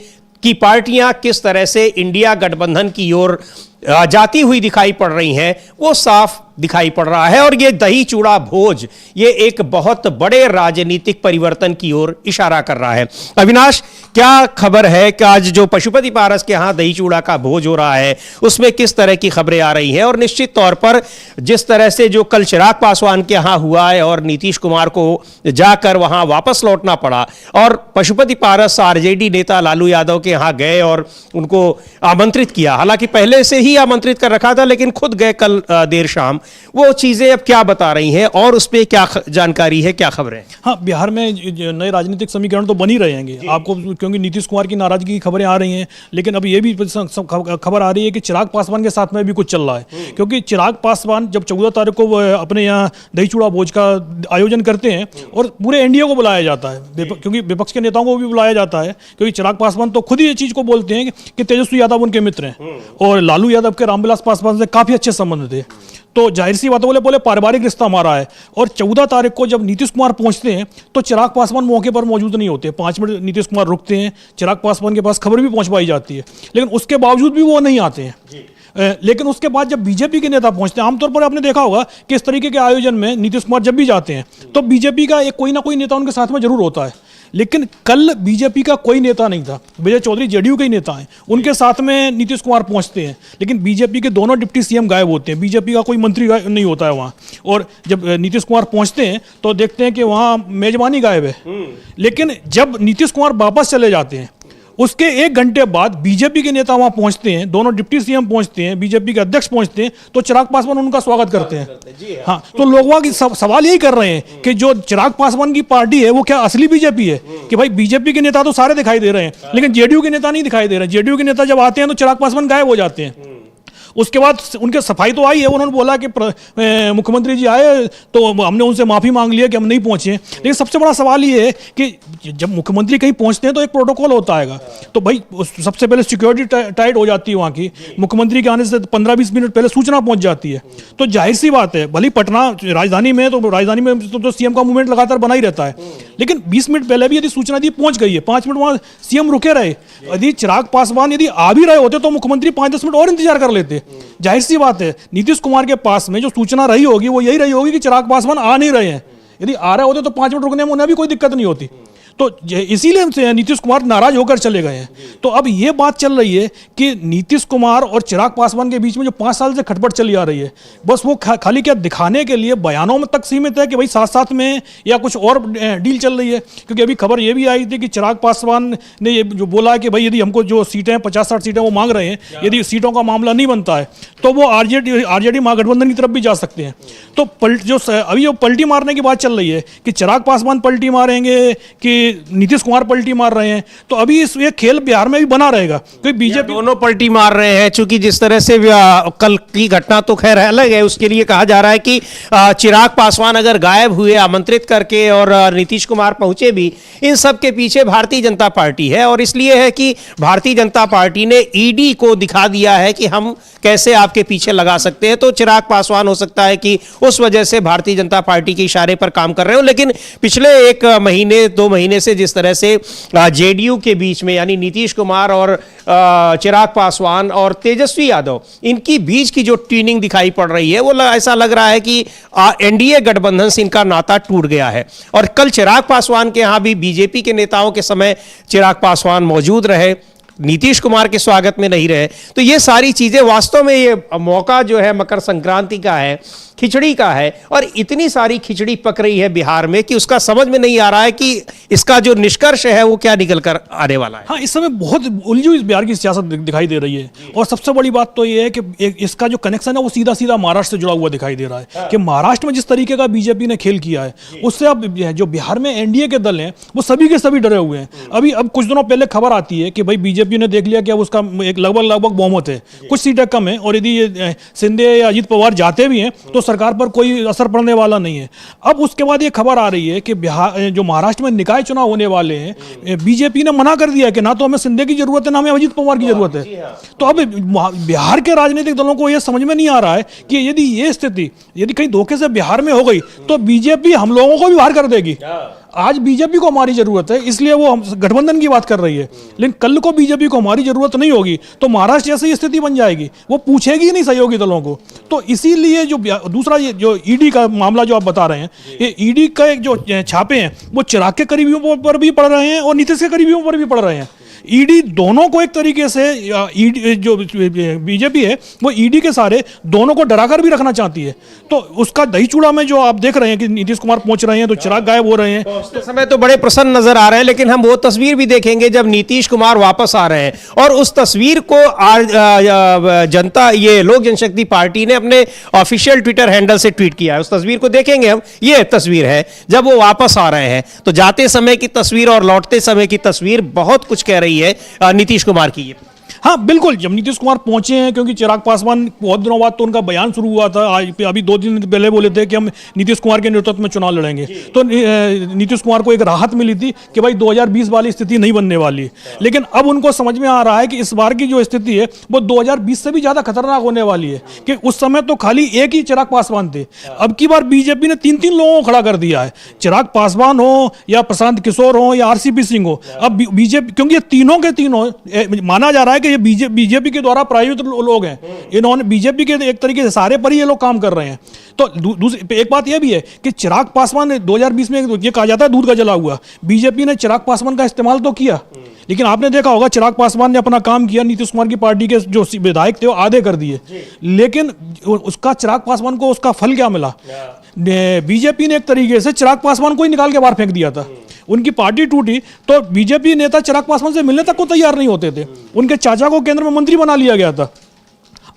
कि पार्टियां किस तरह से इंडिया गठबंधन की ओर जाती हुई दिखाई पड़ रही हैं, वो साफ दिखाई पड़ रहा है। और ये दही चूड़ा भोज ये एक बहुत बड़े राजनीतिक परिवर्तन की ओर इशारा कर रहा है। अविनाश, क्या खबर है कि आज जो पशुपति पारस के यहाँ दही चूड़ा का भोज हो रहा है उसमें किस तरह की खबरें आ रही हैं? और निश्चित तौर पर जिस तरह से जो कल चिराग पासवान के यहाँ हुआ है और नीतीश कुमार को जाकर वहां वापस लौटना पड़ा, और पशुपति पारस आरजेडी नेता लालू यादव के यहाँ गए और उनको आमंत्रित किया, हालांकि पहले से ही आमंत्रित कर रखा था लेकिन खुद गए कल देर शाम, वो चीजें अब क्या बता रही हैं और उस पर क्या जानकारी है, क्या खबरें? हाँ, बिहार में नए राजनीतिक समीकरण तो बन ही रहे हैं आपको, क्योंकि नीतीश कुमार की नाराजगी की खबरें आ रही हैं, लेकिन अब ये भी खबर आ रही है कि चिराग पासवान के साथ में भी कुछ चल रहा है। क्योंकि चिराग पासवान जब 14 तारीख को अपने यहाँ दही चूड़ा भोज का आयोजन करते हैं और पूरे एनडीए को बुलाया जाता है, क्योंकि विपक्ष के नेताओं को भी बुलाया जाता है, क्योंकि चिराग पासवान तो खुद ही ये चीज को बोलते हैं कि तेजस्वी यादव उनके मित्र हैं और लालू यादव के रामविलास पासवान से काफी अच्छे संबंध थे। तो जाहिर सी बात बोले पारिवारिक रिश्ता हमारा है। और 14 तारीख को जब नीतीश कुमार पहुंचते हैं तो चिराग पासवान मौके पर मौजूद नहीं होते। 5 मिनट नीतीश कुमार रुकते हैं, चिराग पासवान के पास खबर भी पहुंचवाई जाती है, लेकिन उसके बावजूद भी वो नहीं आते हैं। लेकिन उसके बाद जब बीजेपी के नेता पहुंचते हैं, आमतौर पर आपने देखा होगा कि इस तरीके के आयोजन में नीतीश कुमार जब भी जाते हैं तो बीजेपी का एक कोई ना कोई नेता उनके साथ में जरूर होता है। लेकिन कल बीजेपी का कोई नेता नहीं था, विजय चौधरी जेडीयू के ही नेता हैं, उनके साथ में नीतीश कुमार पहुंचते हैं, लेकिन बीजेपी के दोनों डिप्टी सीएम गायब होते हैं, बीजेपी का कोई मंत्री नहीं होता है वहाँ। और जब नीतीश कुमार पहुंचते हैं तो देखते हैं कि वहाँ मेजबानी गायब है। लेकिन जब नीतीश कुमार वापस चले जाते हैं उसके 1 घंटे बाद बीजेपी के नेता वहां पहुंचते हैं, दोनों डिप्टी सीएम पहुंचते हैं, बीजेपी के अध्यक्ष पहुंचते हैं, तो चिराग पासवान उनका स्वागत करते हैं। हाँ, तो लोग वहां सवाल यही कर रहे हैं कि जो चिराग पासवान की पार्टी है वो क्या असली बीजेपी है? कि भाई बीजेपी के नेता तो सारे दिखाई दे रहे हैं लेकिन जेडीयू के नेता नहीं दिखाई दे रहे हैं। जेडीयू के नेता जब आते हैं तो चिराग पासवान गायब हो जाते हैं। उसके बाद उनके सफाई तो आई है, उन्होंने बोला कि मुख्यमंत्री जी आए तो हमने उनसे माफी मांग लिया कि हम नहीं पहुंचे। लेकिन सबसे बड़ा सवाल ये है कि जब मुख्यमंत्री कहीं पहुंचते हैं तो एक प्रोटोकॉल होता है, तो भाई सबसे पहले सिक्योरिटी टाइट हो जाती है वहां की, मुख्यमंत्री के आने से 15-20 मिनट पहले सूचना पहुंच जाती है। तो जाहिर सी बात है, भले पटना राजधानी में तो सीएम का मूवमेंट लगातार बना ही रहता है, लेकिन 20 मिनट पहले भी यदि सूचना दी पहुंच गई है, 5 मिनट वहां सीएम रुके रहे, यदि चिराग पासवान यदि आ भी रहे होते तो मुख्यमंत्री 5-10 मिनट और इंतजार कर लेते। जाहिर सी बात है, नीतीश कुमार के पास में जो सूचना रही होगी वो यही रही होगी कि चिराग पासवान आ नहीं रहे हैं। यदि आ रहे होते तो 5 मिनट रुकने में उन्हें भी कोई दिक्कत नहीं होती। तो इसीलिए नीतीश कुमार नाराज होकर चले गए हैं। तो अब ये बात चल रही है कि नीतीश कुमार और चिराग पासवान के बीच में जो 5 साल से खटपट चली आ रही है, बस वो खाली क्या दिखाने के लिए बयानों में तक सीमित है कि भाई साथ साथ में या कुछ और डील चल रही है। क्योंकि अभी खबर ये भी आई थी कि चिराग पासवान ने ये जो बोला है कि भाई यदि हमको जो सीटें 50-60 सीटें वो मांग रहे हैं, यदि सीटों का मामला नहीं बनता है तो वो आरजेडी महागठबंधन की तरफ भी जा सकते हैं। तो अभी जो पलटी मारने की बात चल रही है कि चिराग पासवान पलटी मारेंगे कि नीतीश कुमार पलटी मार रहे हैं, तो अभी ये खेल बिहार में भी बना रहेगा क्योंकि बीजेपी दोनों पलटी मार रहे हैं। चूंकि जिस तरह से कल की घटना तो खैर अलग है, उसके लिए कहा जा रहा है कि चिराग पासवान अगर गायब हुए आमंत्रित करके और नीतीश कुमार पहुंचे भी, इन सब के पीछे भारतीय जनता पार्टी है। और इसलिए है कि भारतीय जनता पार्टी ने ईडी को दिखा दिया है कि हम कैसे आपके पीछे लगा सकते हैं। तो चिराग पासवान हो सकता है कि उस वजह से भारतीय जनता पार्टी के इशारे पर काम कर रहे हो। लेकिन पिछले 1 महीने 2 महीने से जिस तरह से जेडीयू के बीच में यानी नीतीश कुमार और चिराग पासवान और तेजस्वी यादव, इनकी बीच की जो ट्यूनिंग दिखाई पड़ रही है, वो ऐसा लग रहा है कि एनडीए गठबंधन से इनका नाता टूट गया है। और कल चिराग पासवान के यहां भी बीजेपी के नेताओं के समय चिराग पासवान मौजूद रहे, नीतीश कुमार के स्वागत में नहीं रहे। तो ये सारी चीजें वास्तव में ये मौका जो है मकर संक्रांति का है, खिचड़ी का है, और इतनी सारी खिचड़ी पक रही है बिहार में कि उसका समझ में नहीं आ रहा है कि इसका जो निष्कर्ष है वो क्या निकल कर आने वाला है। हाँ, इस समय बहुत उलझी हुई बिहार की सियासत दिखाई दे रही है। और सबसे बड़ी बात तो ये है कि इसका जो कनेक्शन है वो सीधा सीधा महाराष्ट्र से जुड़ा हुआ दिखाई दे रहा है। कि महाराष्ट्र में जिस तरीके का बीजेपी ने खेल किया है, उससे अब जो बिहार में एनडीए के दल हैं वो सभी के सभी डरे हुए हैं। अब कुछ दिनों पहले खबर आती है कि भाई बीजेपी ने देख लिया कि अब उसका एक लगभग बहुमत है, कुछ सीटें कम है, और यदि शिंदे या अजीत पवार जाते भी हैं तो सरकार पर कोई असर पड़ने वाला नहीं है। अब उसके बाद ये खबर आ रही है कि बिहार जो महाराष्ट्र में निकाय चुनाव होने वाले हैं, बीजेपी ने मना कर दिया कि ना तो हमें शिंदे की जरूरत है ना हमें अजीत पवार की जरूरत है। तो अब बिहार के राजनीतिक दलों को यह समझ में नहीं आ रहा है कि यदि ये स्थिति यदि कहीं धोखे से बिहार में हो गई तो बीजेपी हम लोगों को भी बाहर कर देगी। आज बीजेपी को हमारी जरूरत है, इसलिए वो गठबंधन की बात कर रही है। लेकिन कल को बीजेपी को हमारी जरूरत नहीं होगी तो महाराष्ट्र जैसी स्थिति बन जाएगी, वो पूछेगी ही नहीं सहयोगी दलों को। तो इसीलिए जो दूसरा ये जो ईडी का मामला जो आप बता रहे हैं, ये ईडी का जो छापे हैं वो चिराग के करीबियों पर भी पड़ रहे हैं और नीतीश के करीबियों पर भी पड़ रहे हैं। ईडी दोनों को एक तरीके से ईडी जो बीजेपी है वो ईडी के सारे दोनों को डराकर भी रखना चाहती है। तो उसका दही चूड़ा में जो आप देख रहे हैं कि नीतीश कुमार पहुंच रहे हैं तो चिराग गायब हो रहे हैं, तो इस समय तो बड़े प्रसन्न नजर आ रहे हैं, लेकिन हम वो तस्वीर भी देखेंगे जब नीतीश कुमार वापस आ रहे हैं और उस तस्वीर को जनता ये लोक जनशक्ति पार्टी ने अपने ऑफिशियल ट्विटर हैंडल से ट्वीट किया है। उस तस्वीर को देखेंगे हम। ये तस्वीर है जब वो वापस आ रहे हैं, तो जाते समय की तस्वीर और लौटते समय की तस्वीर बहुत कुछ कह रही है नीतीश कुमार की। ये हाँ बिल्कुल, जब नीतीश कुमार पहुंचे हैं, क्योंकि चिराग पासवान बहुत दिनों बाद तो उनका बयान शुरू हुआ था, आज अभी 2 दिन पहले बोले थे कि हम नीतीश कुमार के नेतृत्व में चुनाव लड़ेंगे, तो नीतीश कुमार को एक राहत मिली थी कि भाई 2020 वाली स्थिति नहीं बनने वाली। लेकिन अब उनको समझ में आ रहा है कि इस बार की जो स्थिति है वो 2020 से भी ज्यादा खतरनाक होने वाली है, कि उस समय तो खाली एक ही चिराग पासवान थे, अब की बार बीजेपी ने 3-3 लोगों को खड़ा कर दिया है। चिराग पासवान हो या प्रशांत किशोर हो या आरसीपी सिंह हो, अब बीजेपी, क्योंकि ये तीनों के तीनों माना जा रहा है कि ये बीजेपी के द्वारा प्रायोजित लोग हैं, इन्होंने बीजेपी के एक तरीके से सारे पर ही ये लोग काम कर रहे हैं। तो दूसरी एक बात यह भी है कि चिराग पासवान ने 2020 में ये कहा जाता है दूध का जला हुआ, बीजेपी ने चिराग पासवान का इस्तेमाल तो किया, लेकिन आपने देखा होगा चिराग पासवान ने अपना काम किया, नीतीश कुमार की पार्टी के जो विधायक थे वो आधे कर दिए, लेकिन उसका चिराग पासवान को उसका फल क्या मिला? बीजेपी ने एक तरीके से चिराग पासवान को ही निकाल के बाहर फेंक दिया था। उनकी पार्टी टूटी तो बीजेपी नेता चिराग पासवान से मिलने तक को तैयार नहीं होते थे। उनके चाचा को केंद्र में मंत्री बना लिया गया था।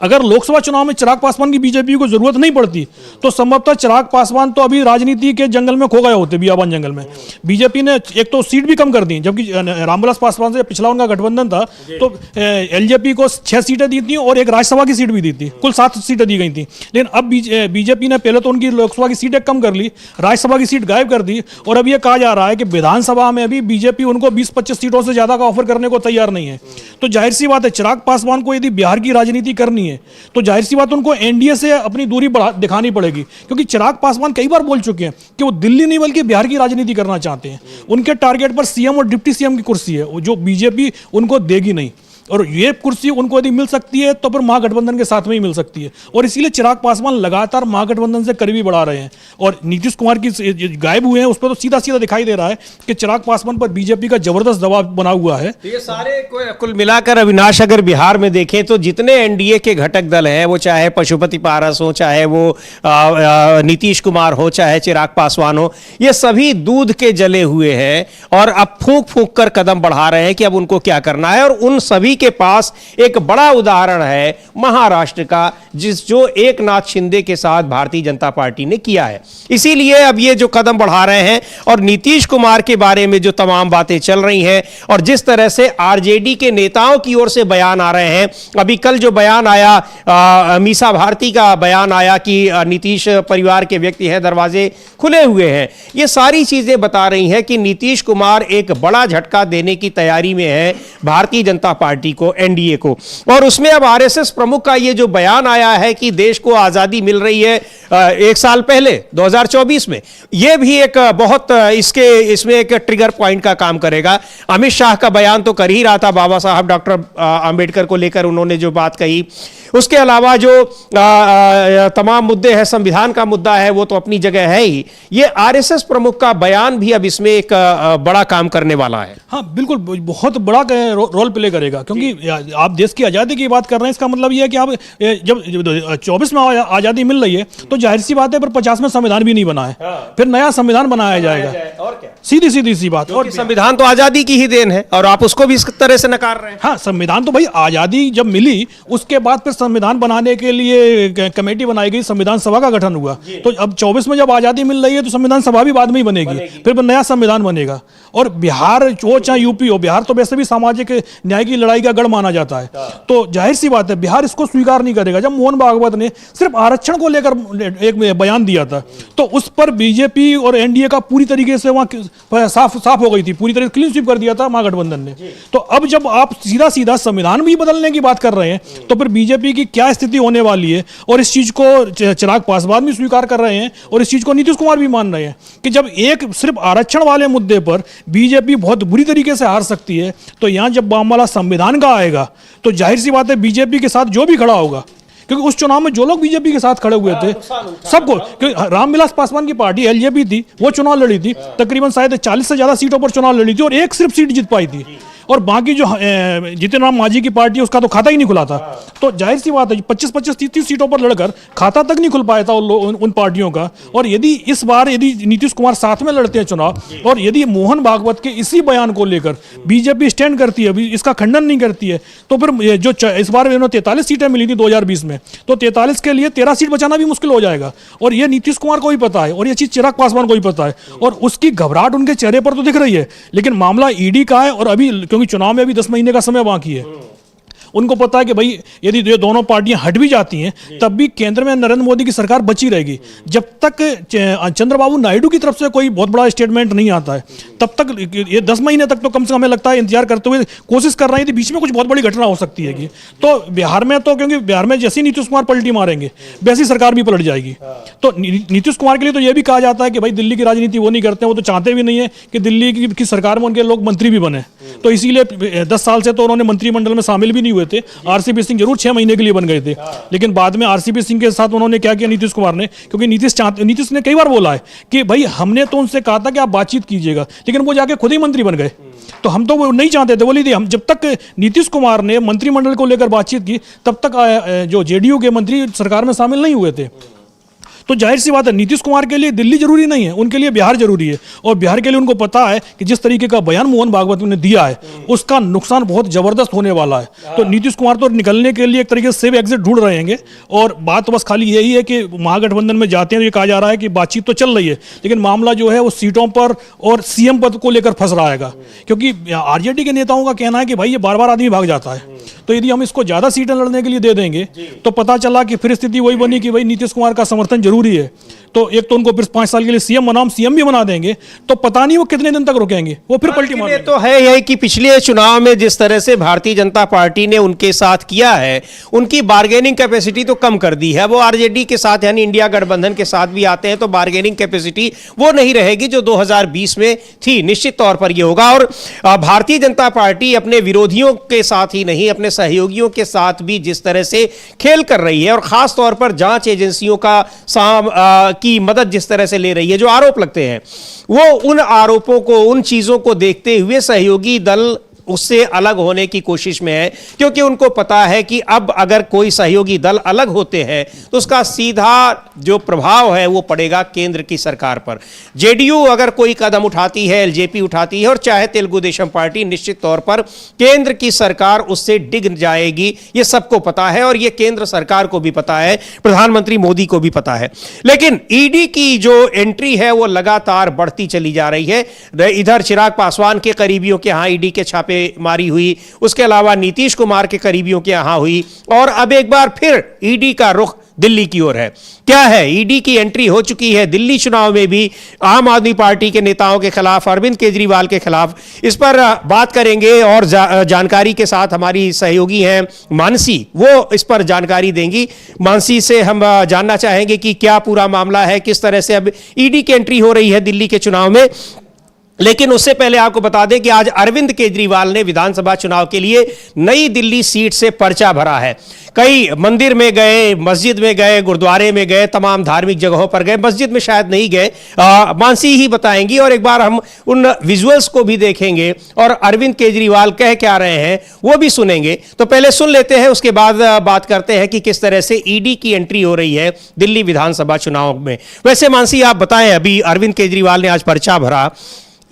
अगर लोकसभा चुनाव में चिराग पासवान की बीजेपी को जरूरत नहीं पड़ती तो संभवतः चिराग पासवान तो अभी राजनीति के जंगल में खो गए होते, बियाबान जंगल में। बीजेपी ने एक तो सीट भी कम कर दी, जबकि रामविलास पासवान से पिछला उनका गठबंधन था तो एलजेपी को 6 सीटें दी थी और एक राज्यसभा की सीट भी दी थी, कुल 7 सीटें दी गई थी। लेकिन अब बीजेपी ने पहले तो उनकी लोकसभा की सीटें कम कर ली, राज्यसभा की सीट गायब कर दी, और अब यह कहा जा रहा है कि विधानसभा में भी बीजेपी उनको 20-25 सीटों से ज्यादा का ऑफर करने को तैयार नहीं है। तो जाहिर सी बात है चिराग पासवान को यदि बिहार की राजनीति करनी है तो जाहिर सी बात उनको एनडीए से अपनी दूरी दिखानी पड़ेगी, क्योंकि चिराग पासवान कई बार बोल चुके हैं कि वो दिल्ली नहीं बल्कि बिहार की राजनीति करना चाहते हैं। उनके टारगेट पर सीएम और डिप्टी सीएम की कुर्सी है जो बीजेपी उनको देगी नहीं, और ये कुर्सी उनको यदि मिल सकती है तो फिर महागठबंधन के साथ में ही मिल सकती है, और इसीलिए चिराग पासवान लगातार महागठबंधन से करीबी बढ़ा रहे हैं। और नीतीश कुमार की गायब हुए हैं उस पर तो सीधा सीधा दिखाई दे रहा है कि चिराग पासवान पर बीजेपी का जबरदस्त दबाव बना हुआ है। तो ये सारे कुल मिलाकर अविनाश अगर बिहार में देखें तो जितने एनडीए के घटक दल हैं, वो चाहे पशुपति पारस हो, चाहे वो नीतीश कुमार हो, चाहे चिराग पासवान हो, ये सभी दूध के जले हुए हैं और अब फूंक फूंक कर कदम बढ़ा रहे हैं कि अब उनको क्या करना है। और उन सभी के पास एक बड़ा उदाहरण है महाराष्ट्र का, जो एकनाथ शिंदे के साथ भारतीय जनता पार्टी ने किया है। इसीलिए अब ये जो कदम बढ़ा रहे हैं और नीतीश कुमार के बारे में जो तमाम बातें चल रही हैं और जिस तरह से आरजेडी के नेताओं की ओर से बयान आ रहे हैं, अभी कल जो बयान आया मीसा भारती का बयान आया कि नीतीश परिवार के व्यक्ति हैं, दरवाजे खुले हुए हैं, ये सारी चीजें बता रही हैं कि नीतीश कुमार एक बड़ा झटका देने की तैयारी में है भारतीय जनता पार्टी को, एनडीए को। और उसमें अब आरएसएस प्रमुख का ये जो बयान आया है कि देश को आजादी मिल रही है 1 साल पहले 2024 में, ये भी एक बहुत इसमें एक ट्रिगर पॉइंट का काम करेगा। अमित शाह का बयान तो कर ही रहा था, बाबा साहब डॉक्टर अंबेडकर को लेकर उन्होंने जो बात कही, उसके अलावा जो तमाम मुद्दे हैं, संविधान का मुद्दा है वो तो अपनी जगह है ही, ये आरएसएस प्रमुख का बयान भी अब इसमें एक बड़ा काम करने वाला है। हाँ बिल्कुल, बहुत बड़ा रोल प्ले करेगा, क्योंकि आप देश की आजादी की बात कर रहे हैं, इसका मतलब ये है कि आप जब 24 में आजादी मिल रही है तो जाहिर सी बात है फिर 50 में संविधान भी नहीं बना है, फिर नया संविधान बनाया जाएगा, और क्या, सीधी सी बात। और संविधान तो आजादी की ही देन है और आप उसको भी इस तरह से नकार रहे हैं। हाँ, संविधान तो भाई आजादी जब मिली उसके बाद फिर संविधान बनाने के लिए कमेटी बनाई गई, संविधान सभा का गठन हुआ, तो अब 24 में जब आजादी मिल रही है तो संविधान सभा भी बाद में ही बनेगी, फिर नया संविधान बनेगा। और बिहार हो चाहे यूपी हो, बिहार तो वैसे भी सामाजिक न्याय की लड़ाई का गढ़ माना जाता है, तो जाहिर सी बात है बिहार इसको स्वीकार नहीं करेगा। जब मोहन भागवत ने सिर्फ आरक्षण को लेकर एक बयान दिया था तो उस पर बीजेपी और एनडीए का पूरी तरीके से वहां साफ हो गई थी, पूरी तरह क्लीन स्वीप कर दिया था महागठबंधन ने। तो अब जब आप सीधा सीधा संविधान भी बदलने की बात कर रहे हैं तो फिर बीजेपी की क्या स्थिति होने वाली है। और इस चीज को चिराग पासवान भी स्वीकार कर रहे हैं और इस चीज को नीतीश कुमार भी मान रहे हैं कि जब एक सिर्फ आरक्षण वाले मुद्दे पर बीजेपी बहुत बुरी तरीके से हार सकती है, तो यहां जब मामला संविधान का आएगा तो जाहिर सी बात है बीजेपी के साथ जो भी खड़ा होगा, क्योंकि उस चुनाव में जो लोग बीजेपी के साथ खड़े हुए थे सबको, क्योंकि रामविलास पासवान की पार्टी एलजेपी थी, वो चुनाव लड़ी थी, तकरीबन शायद 40 से ज्यादा सीटों पर चुनाव लड़ी थी और एक सिर्फ सीट जीत पाई थी। और बाकी जो जीतन राम मांझी की पार्टी है उसका तो खाता ही नहीं खुला था। तो जाहिर सी बात है 25-25, 30 सीटों पर लड़कर खाता तक नहीं खुल पाया था उन पार्टियों का। और यदि इस बार यदि नीतीश कुमार साथ में लड़ते हैं चुनाव और यदि मोहन भागवत के इसी बयान को लेकर बीजेपी स्टैंड करती है, अभी इसका खंडन नहीं करती है, तो फिर जो इस बार इन्होंने 43 सीटें मिली थी 2020 में, तो 43 के लिए 13 सीट बचाना भी मुश्किल हो जाएगा। और ये नीतीश कुमार को भी पता है और ये चीज चिराग पासवान को भी पता है और उसकी घबराहट उनके चेहरे पर तो दिख रही है। लेकिन मामला ईडी का है और अभी क्योंकि चुनाव में अभी 10 महीने का समय बाकी है, उनको पता है कि भाई यदि ये दोनों पार्टियां हट भी जाती हैं तब भी केंद्र में नरेंद्र मोदी की सरकार बची रहेगी। जब तक चंद्रबाबू नायडू की तरफ से कोई बहुत बड़ा स्टेटमेंट नहीं आता है तब तक ये 10 महीने तक तो कम से कम हमें लगता है इंतजार करते हुए कोशिश कर रही थी, बीच में कुछ बहुत बड़ी घटना हो सकती है कि तो बिहार में, तो क्योंकि बिहार में जैसे ही नीतीश कुमार पलटी मारेंगे वैसी सरकार भी पलट जाएगी। तो नीतीश कुमार के लिए तो यह भी कहा जाता है कि भाई दिल्ली की राजनीति वो नहीं करते, वो तो चाहते भी नहीं है कि दिल्ली की सरकार में उनके लोग मंत्री भी बने। तो इसीलिए 10 साल से तो उन्होंने मंत्रिमंडल में शामिल भी नहीं हुए थे। आरसीपी सिंह जरूर 6 महीने के लिए बन गए थे, लेकिन बाद में आरसीपी सिंह के साथ उन्होंने क्या किया नीतीश कुमार ने, क्योंकि नीतीश ने कई बार बोला है कि भाई हमने तो उनसे कहा था कि आप बातचीत कीजिएगा, लेकिन वो जाके खुद ही मंत्री बन गए। तो हम तो वो नहीं चाहते थे, बोली थी हम, जब तक नीतीश कुमार ने मंत्रिमंडल को लेकर बातचीत की तब तक जो जेडीयू के मंत्री सरकार में शामिल नहीं हुए थे। तो जाहिर सी बात है नीतीश कुमार के लिए दिल्ली जरूरी नहीं है, उनके लिए बिहार जरूरी है। और बिहार के लिए उनको पता है कि जिस तरीके का बयान मोहन भागवत ने दिया है उसका नुकसान बहुत जबरदस्त होने वाला है। तो नीतीश कुमार तो निकलने के लिए एक तरीके से सेफ एग्जिट ढूंढ रहे हैं। और बात तो बस खाली यही है कि महागठबंधन में जाते हैं तो ये कहा जा रहा है कि बातचीत तो चल रही है, लेकिन मामला जो है वो सीटों पर और सीएम पद को लेकर फंस रहा है। क्योंकि आरजेडी के नेताओं का कहना है कि भाई ये बार बार आदमी भाग जाता है, तो यदि हम इसको ज्यादा सीटें लड़ने के लिए दे देंगे तो पता चला कि फिर स्थिति वही बनी कि भाई नीतीश कुमार का समर्थन जरूरी है। तो एक तो उनको फिर 5 साल के लिए सीएम बनाम सीएम भी बना देंगे, तो पता नहीं वो कितने दिन तक रुकेंगे, वो फिर पलटी मारेंगे। तो है यही कि पिछले चुनाव में जिस तरह से भारतीय जनता पार्टी ने उनके साथ किया है, उनकी बार्गेनिंग कैपेसिटी तो कम कर दी है। वो आरजेडी के साथ यानी इंडिया गठबंधन के साथ भी आते हैं तो बार्गेनिंग कैपेसिटी वो नहीं रहेगी जो 2020 में थी। निश्चित तौर पर यह होगा। और भारतीय जनता पार्टी अपने विरोधियों के साथ ही नहीं, अपने सहयोगियों के साथ भी जिस तरह से खेल कर रही है और खास तौर पर जांच एजेंसियों की मदद जिस तरह से ले रही है, जो आरोप लगते हैं वो उन आरोपों को, उन चीजों को देखते हुए सहयोगी दल उससे अलग होने की कोशिश में है, क्योंकि उनको पता है कि अब अगर कोई सहयोगी दल अलग होते हैं तो उसका सीधा जो प्रभाव है वो पड़ेगा केंद्र की सरकार पर। जेडीयू अगर कोई कदम उठाती है, एलजेपी उठाती है और चाहे तेलुगु देशम पार्टी, निश्चित तौर पर केंद्र की सरकार उससे डिग जाएगी। ये सबको पता है और ये केंद्र सरकार को भी पता है, प्रधानमंत्री मोदी को भी पता है। लेकिन ईडी की जो एंट्री है वो लगातार बढ़ती चली जा रही है। इधर चिराग पासवान के करीबियों के यहां ईडी के छापे मारी हुई, उसके अलावा नीतीश कुमार के करीबियों के यहां हुई और अब एक बार फिर ईडी का रुख दिल्ली की ओर है। क्या है, ईडी की एंट्री हो चुकी है दिल्ली चुनाव में भी आम आदमी पार्टी के नेताओं के खिलाफ, अरविंद केजरीवाल के खिलाफ। इस पर बात करेंगे और जानकारी के साथ हमारी सहयोगी हैं मानसी, वो इस पर जानकारी देंगी। मानसी से हम जानना चाहेंगे कि क्या पूरा मामला है, किस तरह से अब ईडी की एंट्री हो रही है दिल्ली के चुनाव में। लेकिन उससे पहले आपको बता दें कि आज अरविंद केजरीवाल ने विधानसभा चुनाव के लिए नई दिल्ली सीट से पर्चा भरा है। कई मंदिर में गए, मस्जिद में गए, गुरुद्वारे में गए, तमाम धार्मिक जगहों पर गए, मस्जिद में शायद नहीं गए, मानसी ही बताएंगी। और एक बार हम उन विजुअल्स को भी देखेंगे और अरविंद केजरीवाल कह क्या रहे हैं वो भी सुनेंगे। तो पहले सुन लेते हैं, उसके बाद बात करते हैं कि किस तरह से ईडी की एंट्री हो रही है दिल्ली विधानसभा चुनाव में। वैसे मानसी आप बताएं, अभी अरविंद केजरीवाल ने आज पर्चा भरा,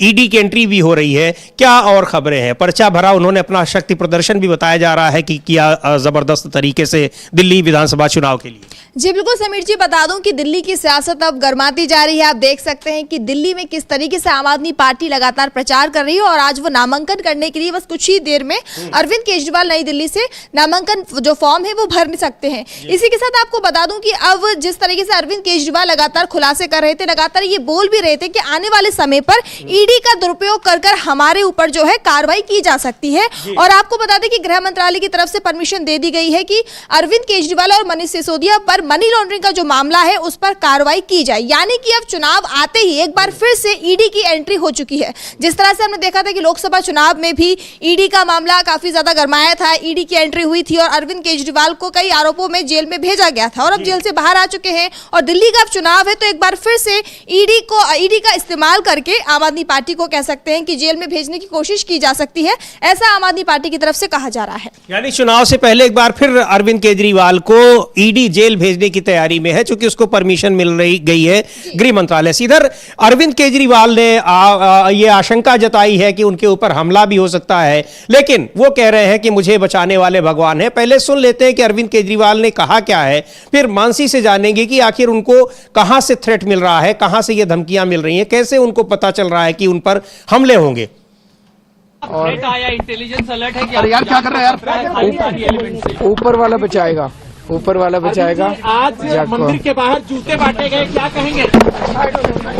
ईडी की एंट्री भी हो रही है, क्या और खबरें हैं? पर्चा भरा, उन्होंने अपना शक्ति प्रदर्शन भी बताया जा रहा है कि किया जबरदस्त तरीके से दिल्ली विधानसभा चुनाव के लिए। जी बिल्कुल समीर जी, बता दूं कि दिल्ली की सियासत अब गर्माती जा रही है। आप देख सकते हैं कि दिल्ली में किस तरीके से आम आदमी पार्टी लगातार प्रचार कर रही है और आज वो नामांकन करने के लिए बस कुछ ही देर में अरविंद केजरीवाल नई दिल्ली से नामांकन जो फॉर्म है वो भर नहीं सकते हैं। इसी के साथ आपको बता दूं कि अब जिस तरीके से अरविंद केजरीवाल लगातार खुलासे कर रहे थे, लगातार ये बोल भी रहे थे कि आने वाले समय पर ईडी ईडी का दुरुपयोग कर हमारे ऊपर जो है कार्रवाई की जा सकती है। और आपको बता दें कि गृह मंत्रालय की तरफ से परमिशन दे दी गई है कि अरविंद केजरीवाल और मनीष सिसोदिया पर मनी लॉन्ड्रिंग का जो मामला है उस पर कार्रवाई की जाए। यानी कि अब चुनाव आते ही एक बार फिर से ईडी की एंट्री हो चुकी है। जिस तरह से हमने देखा था कि लोकसभा चुनाव में भी ईडी का मामला काफी ज्यादा गरमाया था, ईडी की एंट्री हुई थी और अरविंद केजरीवाल को कई आरोपों में जेल में भेजा गया था और अब जेल से बाहर आ चुके हैं। और दिल्ली का अब चुनाव है तो एक बार फिर से ईडी का इस्तेमाल करके आम आदमी पार्टी को कह सकते हैं कि जेल में भेजने की कोशिश की जा सकती है, ऐसा आम आदमी पार्टी की तरफ से कहा जा रहा है। यानी चुनाव से पहले एक बार फिर अरविंद केजरीवाल को ईडी जेल भेजने की तैयारी में है, क्योंकि उसको परमिशन मिल रही गई है गृह मंत्रालय से। इधर अरविंद केजरीवाल ने ये आशंका जताई है कि उनके ऊपर हमला भी हो सकता है, लेकिन वो कह रहे हैं कि मुझे बचाने वाले भगवान है। पहले सुन लेते हैं कि अरविंद केजरीवाल ने कहा क्या है, फिर मानसी से जानेंगे कि आखिर उनको कहां से थ्रेट मिल रहा है, कहां से ये धमकियां मिल रही हैं, कैसे उनको पता चल रहा है कि उन पर हमले होंगे। और आया इंटेलिजेंस अलर्ट है कि अरे यार क्या कर रहे हैं यार, ऊपर वाला बचाएगा, ऊपर वाला बचाएगा। आज मंदिर के बाहर जूते बांटे गए, क्या कहेंगे?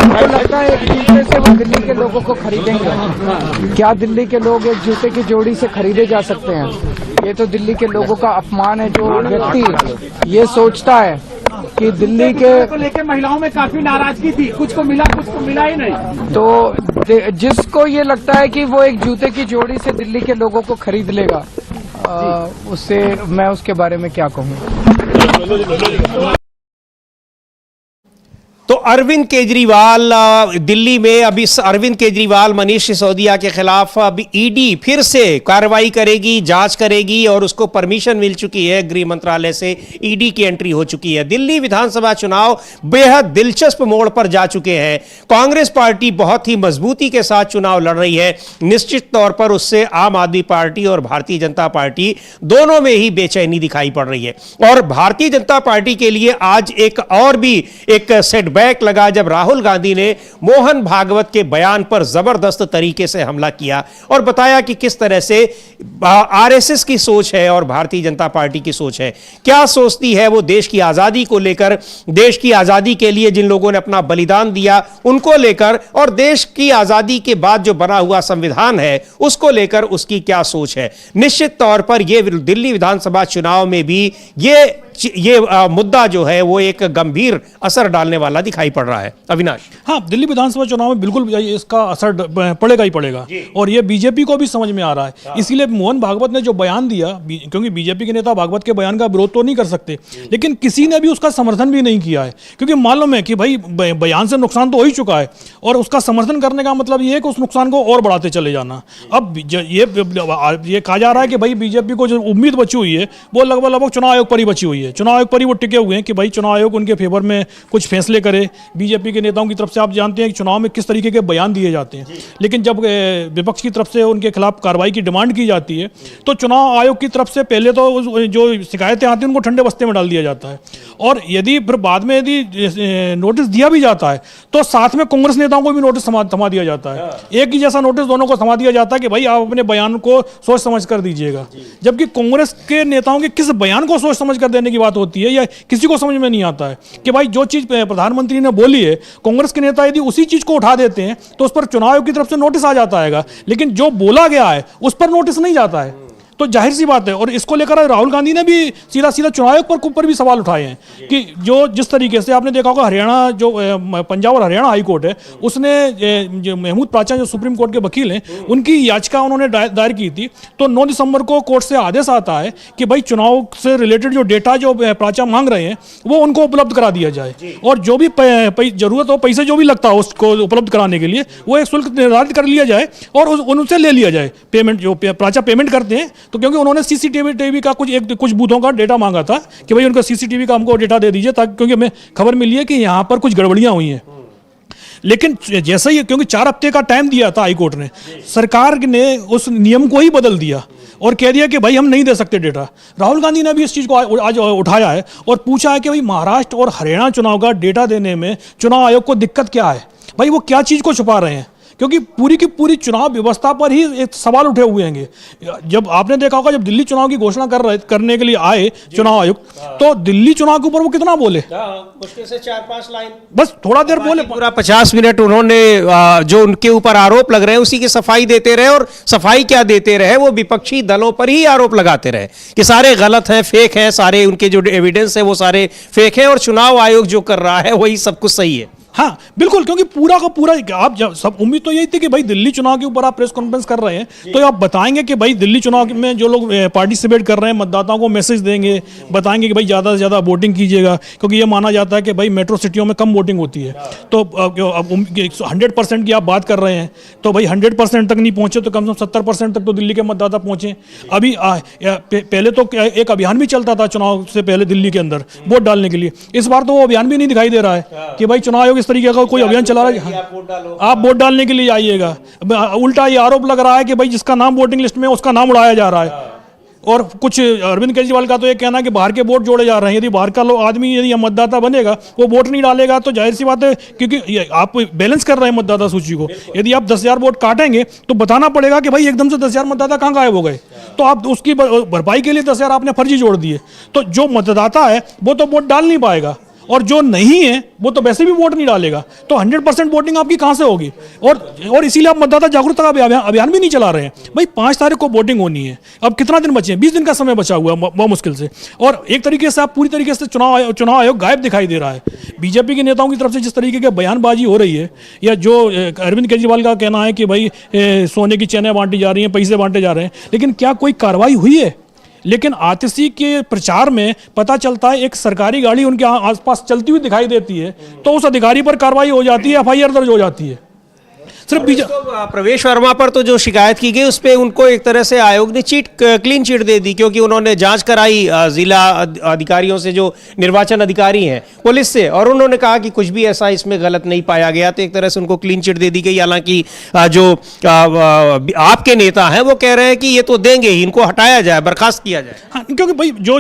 मुझे लगता है एक जूते से वो दिल्ली के लोगों को खरीदेंगे। क्या दिल्ली के लोग एक जूते की जोड़ी से खरीदे जा सकते हैं? ये तो दिल्ली के लोगों का अपमान है। जो व्यक्ति ये सोचता है कि दिल्ली के को लेकर महिलाओं में काफी नाराजगी थी, कुछ को मिला कुछ को मिला ही नहीं, तो जिसको ये लगता है कि वो एक जूते की जोड़ी से दिल्ली के लोगों को खरीद लेगा, उससे मैं उसके बारे में क्या कहूँ। तो अरविंद केजरीवाल दिल्ली में अभी अरविंद केजरीवाल मनीष सिसोदिया के खिलाफ अभी ईडी फिर से कार्रवाई करेगी, जांच करेगी और उसको परमिशन मिल चुकी है गृह मंत्रालय से, ईडी की एंट्री हो चुकी है। दिल्ली विधानसभा चुनाव बेहद दिलचस्प मोड़ पर जा चुके हैं। कांग्रेस पार्टी बहुत ही मजबूती के साथ चुनाव लड़ रही है। निश्चित तौर पर उससे आम आदमी पार्टी और भारतीय जनता पार्टी दोनों में ही बेचैनी दिखाई पड़ रही है। और भारतीय जनता पार्टी के लिए आज एक और भी एक सेटबैक लगा जब राहुल गांधी ने मोहन भागवत के बयान पर जबरदस्त तरीके से हमला किया और बताया कि किस तरह से आरएसएस की सोच है और भारतीय जनता पार्टी की सोच है। क्या सोचती है वो देश की आजादी को लेकर, देश की आजादी के लिए जिन लोगों ने अपना बलिदान दिया उनको लेकर, और देश की आजादी के बाद जो बना हुआ संविधान है उसको लेकर उसकी क्या सोच है। निश्चित तौर पर यह दिल्ली विधानसभा चुनाव में भी ये मुद्दा जो है वो एक गंभीर असर डालने वाला दिखाई पड़ रहा है। अविनाश। हाँ, दिल्ली विधानसभा चुनाव में बिल्कुल इसका असर पड़ेगा ही पड़ेगा और ये बीजेपी को भी समझ में आ रहा है। इसीलिए मोहन भागवत ने जो बयान दिया, क्योंकि बीजेपी के नेता भागवत के बयान का विरोध तो नहीं कर सकते, लेकिन किसी ने भी उसका समर्थन भी नहीं किया है, क्योंकि मालूम है कि भाई बयान से नुकसान तो हो ही चुका है और उसका समर्थन करने का मतलब ये है कि उस नुकसान को और बढ़ाते चले जाना। अब ये कहा जा रहा है कि भाई बीजेपी को जो उम्मीद बची हुई है वो लगभग चुनाव आयोग पर ही बची हुई है। चुनाव आयोग पर ही वो टिके हुए हैं कि भाई चुनाव आयोग उनके फेवर में कुछ फैसले करे। बीजेपी के नेताओं की तरफ से आप जानते हैं कि चुनाव में किस तरीके के बयान दिए जाते हैं, लेकिन जब विपक्ष की तरफ से उनके खिलाफ कार्रवाई की डिमांड की जाती है तो चुनाव आयोग की तरफ से पहले तो जो शिकायतें आती हैं उनको ठंडे बस्ते में डाल दिया जाता है, और यदि फिर बाद में यदि नोटिस दिया भी जाता है तो साथ में कांग्रेस नेताओं को भी नोटिस थमा दिया जाता है। एक ही जैसा नोटिस दोनों को थमा दिया जाता है कि भाई आप अपने बयान को सोच समझ कर दीजिएगा, जबकि कांग्रेस के नेताओं के किस बयान को सोच समझ कर देने की बात होती है या किसी को समझ में नहीं आता है कि भाई जो चीज प्रधानमंत्री ने बोली है, कांग्रेस के नेता यदि उसी चीज को उठा देते हैं तो उस पर चुनाव आयोग की तरफ से नोटिस आ जाता है, लेकिन जो बोला गया है उस पर नोटिस नहीं जाता है। तो जाहिर सी बात है, और इसको लेकर राहुल गांधी ने भी सीधा चुनाव आयोग पर भी सवाल उठाए हैं कि जो जिस तरीके से आपने देखा होगा हरियाणा जो पंजाब और हरियाणा हाई कोर्ट है उसने जो महमूद प्राचा जो सुप्रीम कोर्ट के वकील हैं उनकी याचिका उन्होंने दायर की थी, तो 9 दिसंबर को कोर्ट से आदेश आता है कि भाई चुनाव से रिलेटेड जो डेटा जो प्राचा मांग रहे हैं वो उनको उपलब्ध करा दिया जाए, और जो भी जरूरत हो, पैसे जो भी लगता है उसको उपलब्ध कराने के लिए वो एक शुल्क निर्धारित कर लिया जाए और उनसे ले लिया जाए पेमेंट, जो प्राचा पेमेंट करते हैं। तो क्योंकि उन्होंने सीसीटीवी का कुछ बूथों का डेटा मांगा था कि भाई उनका सीसीटीवी का हमको डेटा दे दीजिए, ताकि क्योंकि हमें खबर मिली है कि यहाँ पर कुछ गड़बड़ियां हुई हैं। लेकिन जैसा ही, क्योंकि 4 हफ्ते का टाइम दिया था हाईकोर्ट ने, सरकार ने उस नियम को ही बदल दिया और कह दिया कि भाई हम नहीं दे सकते डेटा। राहुल गांधी ने भी इस चीज़ को आज उठाया है और पूछा है कि भाई महाराष्ट्र और हरियाणा चुनाव का डेटा देने में चुनाव आयोग को दिक्कत क्या है, भाई वो क्या चीज़ को छुपा रहे हैं, क्योंकि पूरी की पूरी चुनाव व्यवस्था पर ही एक सवाल उठे हुए हैं। जब आपने देखा होगा, जब दिल्ली चुनाव की घोषणा करने के लिए आए चुनाव आयुक्त, तो दिल्ली चुनाव के ऊपर वो कितना बोले, मुश्किल से 4-5 लाइन, बस थोड़ा देर बोले, पूरा 50 मिनट उन्होंने जो उनके ऊपर आरोप लग रहे हैं उसी की सफाई देते रहे। और सफाई क्या देते रहे, वो विपक्षी दलों पर ही आरोप लगाते रहे कि सारे गलत हैं, फेक हैं, सारे उनके जो एविडेंस है वो सारे फेक हैं और चुनाव आयोग जो कर रहा है वही सब कुछ सही है। हाँ बिल्कुल, क्योंकि पूरा का पूरा आप सब उम्मीद तो यही थी कि भाई दिल्ली चुनाव के ऊपर आप प्रेस कॉन्फ्रेंस कर रहे हैं तो आप बताएंगे कि भाई दिल्ली चुनाव में जो लोग पार्टिसिपेट कर रहे हैं मतदाताओं को मैसेज देंगे, बताएंगे कि भाई ज़्यादा से ज़्यादा वोटिंग कीजिएगा, क्योंकि ये माना जाता है कि भाई मेट्रो सिटियों में कम वोटिंग होती है। तो अब 100% की आप बात कर रहे हैं, तो भाई 100% तक नहीं पहुंचे तो कम से कम 70% तक तो दिल्ली के मतदाता पहुंचे। अभी पहले तो एक अभियान भी चलता था चुनाव से पहले दिल्ली के अंदर वोट डालने के लिए, इस बार तो वो अभियान भी नहीं दिखाई दे रहा है कि भाई चुनाव आयोग इस तरीके का कोई अभियान चला रहा है आप वोट डालने के लिए आइएगा। उल्टा ये आरोप लग रहा है कि भाई जिसका नाम वोटिंग लिस्ट में उसका नाम उड़ाया जा रहा है। और कुछ अरविंद केजरीवाल का तो ये कहना है कि बाहर के वोट जोड़े जा रहे हैं। यदि बाहर का आदमी यदि मतदाता बनेगा वो वोट नहीं डालेगा तो जाहिर सी बात है, क्योंकि आप बैलेंस कर रहे हैं मतदाता सूची को। यदि आप 10,000 वोट काटेंगे तो बताना पड़ेगा कि भाई एकदम से 10,000 मतदाता कहाँ गायब हो गए, तो आप उसकी भरपाई के लिए 10,000 आपने फर्जी जोड़ दिए, तो जो मतदाता है वो तो वोट डाल नहीं पाएगा और जो नहीं है वो तो वैसे भी वोट नहीं डालेगा। तो 100% वोटिंग आपकी कहां से होगी? और इसीलिए आप मतदाता जागरूकता का अभियान भी नहीं चला रहे हैं। भाई 5 तारीख को वोटिंग होनी है, अब कितना दिन बचे हैं? 20 दिन का समय बचा हुआ है बहुत मुश्किल से। और एक तरीके से आप पूरी तरीके से चुनाव आयोग गायब दिखाई दे रहा है। बीजेपी के नेताओं की तरफ से जिस तरीके की बयानबाजी हो रही है, या जो अरविंद केजरीवाल का कहना है कि भाई सोने की चैनें बांटी जा रही हैं, पैसे बांटे जा रहे हैं, लेकिन क्या कोई कार्रवाई हुई है? लेकिन आतिशी के प्रचार में पता चलता है एक सरकारी गाड़ी उनके आसपास चलती हुई दिखाई देती है तो उस अधिकारी पर कार्रवाई हो जाती है, FIR दर्ज हो जाती है। सिर्फ प्रवेश वर्मा पर तो जो शिकायत की गई उस पे उनको एक तरह से आयोग ने क्लीन चिट दे दी, क्योंकि उन्होंने जांच कराई जिला अधिकारियों से जो निर्वाचन अधिकारी हैं, पुलिस से, और उन्होंने कहा कि कुछ भी ऐसा इसमें गलत नहीं पाया गया, तो एक तरह से उनको क्लीन चिट दे दी गई। हालांकि जो आपके नेता हैं वो कह रहे हैं कि ये तो देंगे ही, इनको हटाया जाए, बर्खास्त किया जाए। हाँ, क्योंकि भाई जो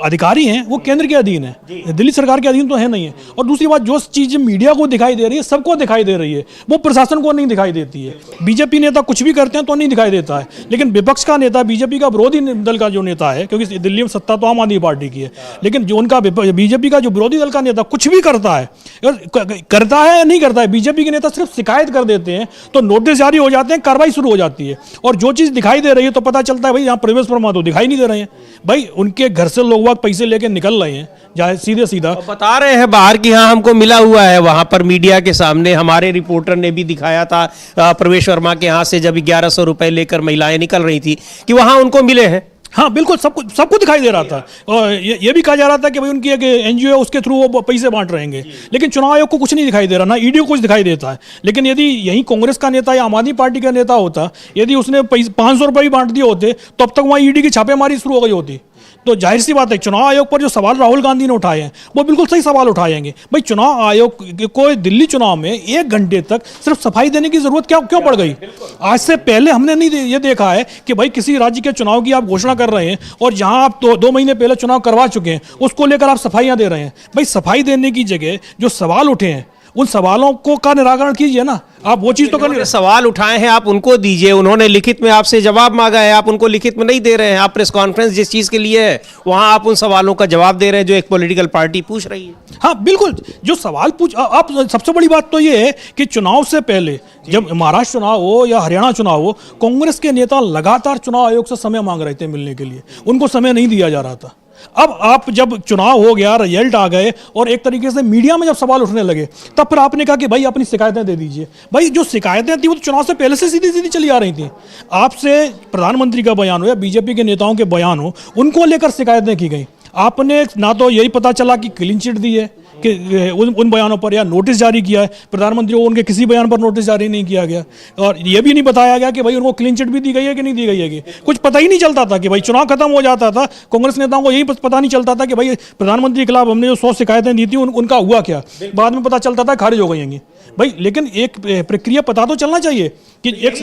अधिकारी हैं वो केंद्र के अधीन है, दिल्ली सरकार के अधीन तो है नहीं है। और दूसरी बात, जो चीज मीडिया को दिखाई दे रही है सबको दिखाई दे रही है, वो प्रशासन को नहीं दिखाई देती है। बीजेपी नेता कुछ भी करते हैं तो नहीं दिखाई देता है, लेकिन विपक्ष का नेता, बीजेपी का विरोधी दल का जो नेता है, क्योंकि दिल्ली में सत्ता तो आम आदमी पार्टी की है, लेकिन जो उनका बीजेपी का जो विरोधी दल का नेता कुछ भी करता है या नहीं करता है, बीजेपी के नेता सिर्फ शिकायत कर देते हैं तो नोटिस जारी हो जाते हैं, कार्रवाई शुरू हो जाती है। और जो चीज दिखाई दे रही है तो पता चलता है भाई यहाँ प्रवेश वर्मा तो दिखाई नहीं दे रहे हैं। भाई उनके घर से लोग वाग पैसे लेके निकल रहे हैं, चाहे सीधे सीधा बता रहे हैं बाहर की, हाँ हमको मिला हुआ है। वहां पर मीडिया के सामने हमारे रिपोर्टर ने भी दिखाया था प्रवेश वर्मा के यहाँ से जब 1100 रुपए लेकर महिलाएं निकल रही थी कि वहां उनको मिले हैं। हाँ बिल्कुल, सबको दिखाई दे रहा था। और ये भी कहा जा रहा था कि भाई उनकी एक NGO है, उसके थ्रू वो पैसे बांट रहेंगे, लेकिन चुनाव आयोग को कुछ नहीं दिखाई दे रहा, ना ईडी को कुछ दिखाई देता है। लेकिन यदि यही कांग्रेस का नेता या आम आदमी पार्टी का नेता होता, यदि उसने 500 रुपये भी बांट दिए होते तो अब तक वहाँ ईडी की छापेमारी शुरू हो गई होती। तो जाहिर सी बात है, चुनाव आयोग पर जो सवाल राहुल गांधी ने उठाए हैं वो बिल्कुल सही सवाल उठाएंगे। भाई चुनाव आयोग को दिल्ली चुनाव में 1 घंटे तक सिर्फ सफाई देने की जरूरत क्यों पड़ गई? आज से पहले हमने नहीं ये देखा है कि भाई किसी राज्य के चुनाव की आप घोषणा कर रहे हैं और जहां आप 2 महीने पहले चुनाव करवा चुके हैं उसको लेकर आप सफाइयां दे रहे हैं। भाई सफाई देने की जगह जो सवाल उठे हैं उन सवालों को का निराकरण कीजिए ना, आप वो चीज तो कर सवाल उठाए हैं आप उनको दीजिए। उन्होंने लिखित में आपसे जवाब मांगा है, आप उनको लिखित में नहीं दे रहे हैं। आप प्रेस कॉन्फ्रेंस जिस चीज के लिए है वहां आप उन सवालों का जवाब दे रहे हैं जो एक पॉलिटिकल पार्टी पूछ रही है। हाँ बिल्कुल, जो सवाल आप सबसे बड़ी बात तो ये है कि चुनाव से पहले जब महाराष्ट्र चुनाव हो या हरियाणा चुनाव हो, कांग्रेस के नेता लगातार चुनाव आयोग से समय मांग रहे थे मिलने के लिए, उनको समय नहीं दिया जा रहा था। अब आप जब चुनाव हो गया, रिजल्ट आ गए और एक तरीके से मीडिया में जब सवाल उठने लगे तब फिर आपने कहा कि भाई अपनी शिकायतें दे दीजिए। भाई जो शिकायतें थी वो तो चुनाव से पहले से सीधी सीधी चली आ रही थी। आपसे प्रधानमंत्री का बयान हो या बीजेपी के नेताओं के बयान हो, उनको लेकर शिकायतें की गई। आपने ना तो यही पता चला कि क्लीन चिट दी है कि उन बयानों पर, या नोटिस जारी किया है प्रधानमंत्री को, उनके किसी बयान पर नोटिस जारी नहीं किया गया, और ये भी नहीं बताया गया कि भाई उनको क्लीन चिट भी दी गई है कि नहीं दी गई है। कुछ पता ही नहीं चलता था कि भाई चुनाव खत्म हो जाता था, कांग्रेस नेताओं को यही पता नहीं चलता था कि भाई प्रधानमंत्री के खिलाफ हमने जो 100 शिकायतें दी थी उनका हुआ क्या। बाद में पता चलता था खारिज हो गई। भाई लेकिन एक प्रक्रिया पता तो चलना चाहिए कि एक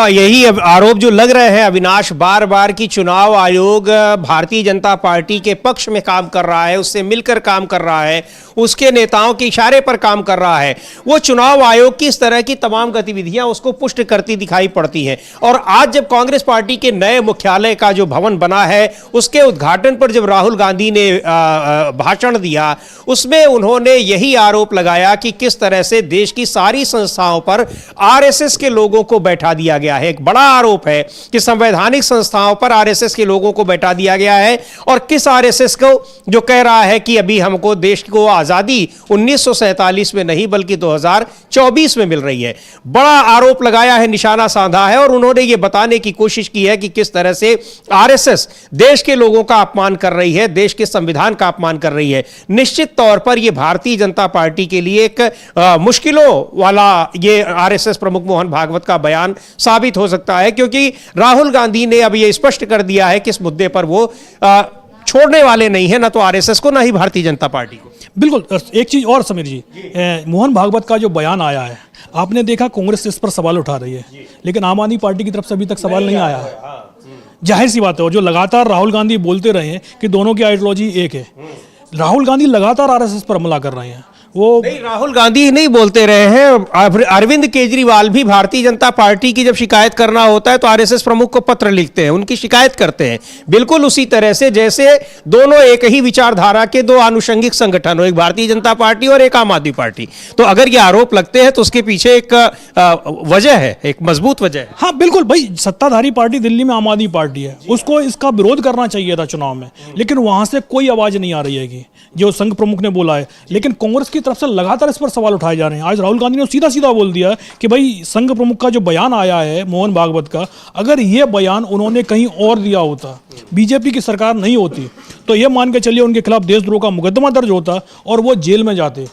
यही आरोप जो लग रहे हैं अविनाश बार बार कि चुनाव आयोग भारतीय जनता पार्टी के पक्ष में काम कर रहा है, उससे मिलकर काम कर रहा है, उसके नेताओं के इशारे पर काम कर रहा है, वो चुनाव आयोग की इस तरह की तमाम गतिविधियां उसको पुष्ट करती दिखाई पड़ती हैं। और आज जब कांग्रेस पार्टी के नए मुख्यालय का जो भवन बना है उसके उद्घाटन पर जब राहुल गांधी ने भाषण दिया, उसमें उन्होंने यही आरोप लगाया कि किस तरह से देश की सारी संस्थाओं पर आरएसएस के लोगों को बैठा दिया गया है। एक बड़ा आरोप है कि संवैधानिक संस्थाओं पर आरएसएस के लोगों को बैठा दिया गया है, और किस आरएसएस को जो कह रहा है कि अभी हमको देश को आजादी 1947 में नहीं बल्कि 2024 में मिल रही है। बड़ा आरोप लगाया है, निशाना साधा है, और उन्होंने यह बताने की कोशिश की है कि किस तरह से आरएसएस देश के लोगों का अपमान कर रही है, देश के संविधान का अपमान कर रही है। निश्चित तौर पर यह भारतीय जनता पार्टी के लिए एक मुश्किलों वाला ये आरएसएस प्रमुख मोहन भागवत का बयान साबित हो सकता है, क्योंकि राहुल गांधी ने अब यह स्पष्ट कर दिया है कि इस मुद्दे पर वो छोड़ने वाले नहीं है, ना तो आरएसएस को ना ही भारतीय जनता पार्टी को। बिल्कुल। एक चीज और समीर जी, मोहन भागवत का जो बयान आया है, आपने देखा कांग्रेस इस पर सवाल उठा रही है, लेकिन आम आदमी पार्टी की तरफ से अभी तक सवाल नहीं आया है। जाहिर सी बात है, और जो लगातार राहुल गांधी बोलते रहे हैं कि दोनों की आइडियोलॉजी एक है, राहुल गांधी लगातार आरएसएस पर हमला कर रहे हैं। वो नहीं, राहुल गांधी नहीं बोलते रहे हैं, अरविंद केजरीवाल भी भारतीय जनता पार्टी की जब शिकायत करना होता है तो आरएसएस प्रमुख को पत्र लिखते हैं, उनकी शिकायत करते हैं, बिल्कुल उसी तरह से जैसे दोनों एक ही विचारधारा के दो आनुषंगिक संगठन हो, एक भारतीय जनता पार्टी और एक आम आदमी पार्टी। तो अगर ये आरोप लगते हैं तो उसके पीछे एक वजह है, एक मजबूत वजह है। हाँ बिल्कुल भाई, सत्ताधारी पार्टी दिल्ली में आम आदमी पार्टी है, उसको इसका विरोध करना चाहिए था चुनाव में, लेकिन वहां से कोई आवाज नहीं आ रही है कि जो संघ प्रमुख ने बोला है। लेकिन कांग्रेस की तरफ से लगातार इस पर सवाल उठाए जा रहे हैं। आज राहुल गांधी ने सीधा सीधा बोल दिया कि भाई संघ प्रमुख का जो बयान आया है मोहन भागवत का, अगर ये बयान उन्होंने कहीं और दिया होता, बीजेपी की सरकार नहीं होती, तो ये मान के चलिए उनके खिलाफ देशद्रोह का मुकदमा दर्ज होता और वो जेल में जाते।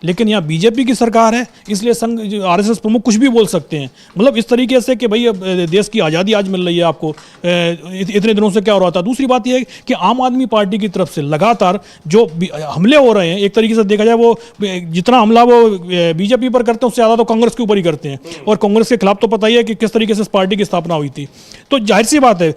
लेकिन यहाँ बीजेपी की सरकार है, इसलिए संघ आरएसएस प्रमुख कुछ भी बोल सकते हैं। मतलब इस तरीके से कि भाई देश की आज़ादी आज मिल रही है आपको, इतने दिनों से क्या हो रहा था। दूसरी बात यह है कि आम आदमी पार्टी की तरफ से लगातार जो हमले हो रहे हैं, एक तरीके से देखा जाए वो जितना हमला वो बीजेपी पर करते हैं उससे ज़्यादा तो कांग्रेस के ऊपर ही करते हैं, और कांग्रेस के खिलाफ तो पता ही है कि किस तरीके से इस पार्टी की स्थापना हुई थी। तो जाहिर सी बात है,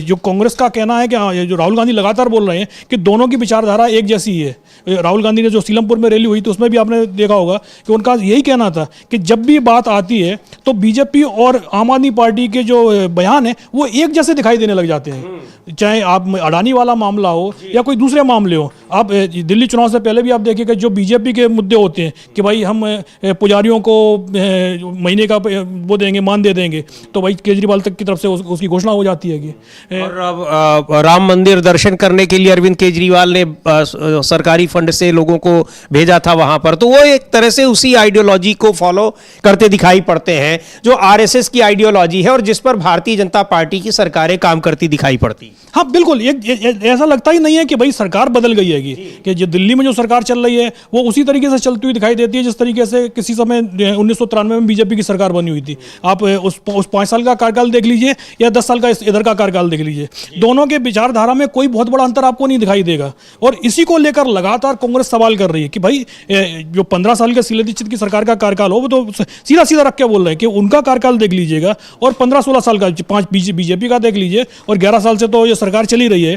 जो कांग्रेस का कहना है कि जो राहुल गांधी लगातार बोल रहे हैं कि दोनों की विचारधारा एक जैसी ही है। राहुल गांधी ने जो सीलमपुर में रैली हुई थी उसमें भी आपने देखा होगा कि उनका यही कहना था कि जब भी बात आती है तो बीजेपी और आम आदमी पार्टी के जो बयान है वो एक जैसे दिखाई देने लग जाते हैं। चाहे आप अडानी वाला मामला हो या कोई दूसरे मामले हो, आप दिल्ली चुनाव से पहले भी आप देखिएगा जो बीजेपी के मुद्दे होते हैं कि भाई हम पुजारियों को महीने का वो देंगे, मान दे देंगे, तो भाई केजरीवाल तक की तरफ से उसकी घोषणा हो जाती है कि और अब राम मंदिर दर्शन करने के लिए अरविंद केजरीवाल ने सरकारी फंड से लोगों को भेजा था वहां पर, तो वो एक तरह से उसी आइडियोलॉजी को फॉलो करते दिखाई पड़ते हैं जो आरएसएस की आइडियोलॉजी है और जिस पर भारतीय जनता पार्टी की सरकारें काम करती दिखाई पड़ती। हाँ बिल्कुल, ऐसा लगता ही नहीं है कि भाई सरकार बदल गई है कि जो दिल्ली में जो सरकार चल रही है वो उसी तरीके से चलती हुई दिखाई देती है जिस तरीके से किसी समय 1993 में बीजेपी की सरकार बनी हुई थी। आप उस 5 साल का कार्यकाल देख लीजिए या 10 साल का इधर का कार्यकाल देख लीजिए, दोनों के विचारधारा में कोई बहुत बड़ा अंतर आपको नहीं दिखाई देगा। और इसी को लेकर लगातार कांग्रेस सवाल कर रही है कि भाई जो 15 साल के शीला दीक्षित की सरकार का कार्यकाल हो वो तो सीधा सीधा रख के बोल रहे हैं कि उनका कार्यकाल देख लीजिएगा, और 15-16 साल का 5 बीजेपी का देख लीजिए, और 11 साल से तो ये सरकार चली रही है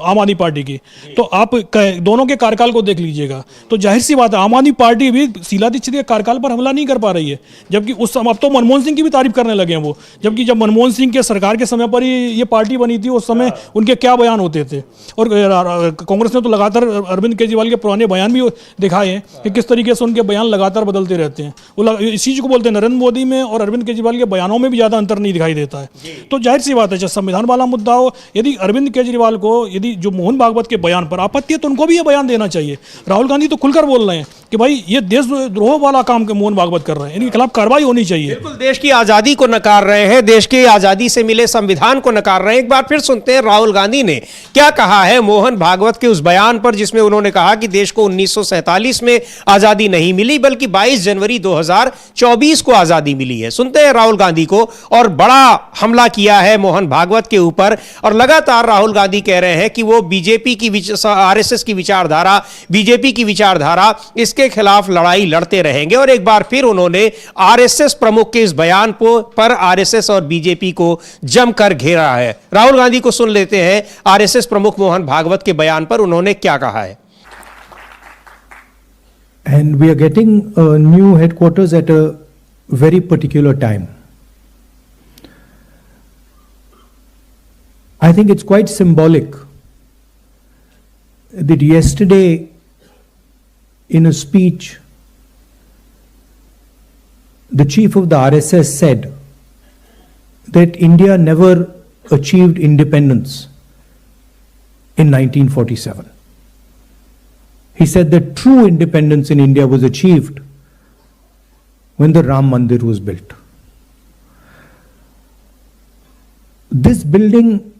आम आदमी पार्टी की, तो आप दोनों के कार्यकाल को देख लीजिएगा। तो जाहिर सी बात है आम आदमी पार्टी भी शीला दीक्षित के कार्यकाल पर हमला नहीं कर पा रही है, जबकि उस समय अब तो मनमोहन सिंह की भी तारीफ करने लगे हैं वो, जबकि जब मनमोहन सिंह के सरकार के समय पर ही ये पार्टी बनी थी उस समय उनके क्या बयान होते थे। और कांग्रेस ने तो लगातार अरविंद केजरीवाल के पुराने बयान भी दिखाए हैं कि किस तरीके से उनके बयान लगातार बदलते रहते हैं। वो इसी चीज को बोलते हैं, नरेंद्र मोदी में और अरविंद केजरीवाल के बयानों में भी ज्यादा अंतर नहीं दिखाई देता है। तो जाहिर सी बात है, जब संविधान वाला मुद्दा हो, यदि अरविंद केजरीवाल को यदि जो मोहन भागवत के बयान पर आपत्ति है तो उनको भी ये बयान देना चाहिए। राहुल गांधी तो खुलकर बोल रहे हैं कि भाई ये देशद्रोह वाला काम के मोहन भागवत कर रहे हैं, इनके खिलाफ कार्रवाई होनी चाहिए। बिल्कुल देश की आजादी को नकार रहे हैं, देश की आजादी से मिले संविधान को नकार रहे हैं। एक बार फिर सुनते हैं राहुल गांधी ने क्या कहा है मोहन भागवत के उस बयान पर जिसमें उन्होंने कहा कि देश को 1947 में आजादी नहीं मिली बल्कि 22 जनवरी 2024 को आजादी मिली है। सुनते हैं राहुल गांधी को। और बड़ा हमला किया है मोहन भागवत के ऊपर, और लगातार राहुल गांधी कह रहे हैं कि वो बीजेपी की आरएसएस की विचारधारा, बीजेपी की विचारधारा, इसके के खिलाफ लड़ाई लड़ते रहेंगे। और एक बार फिर उन्होंने आरएसएस प्रमुख के इस बयान पर आरएसएस और बीजेपी को जमकर घेरा है। राहुल गांधी को सुन लेते हैं आरएसएस प्रमुख मोहन भागवत के बयान पर उन्होंने क्या कहा है। And we are getting new headquarters at a very particular time. I think it's quite symbolic that yesterday, in a speech, the chief of the RSS said that India never achieved independence in 1947. He said that true independence in India was achieved when the Ram Mandir was built. This building,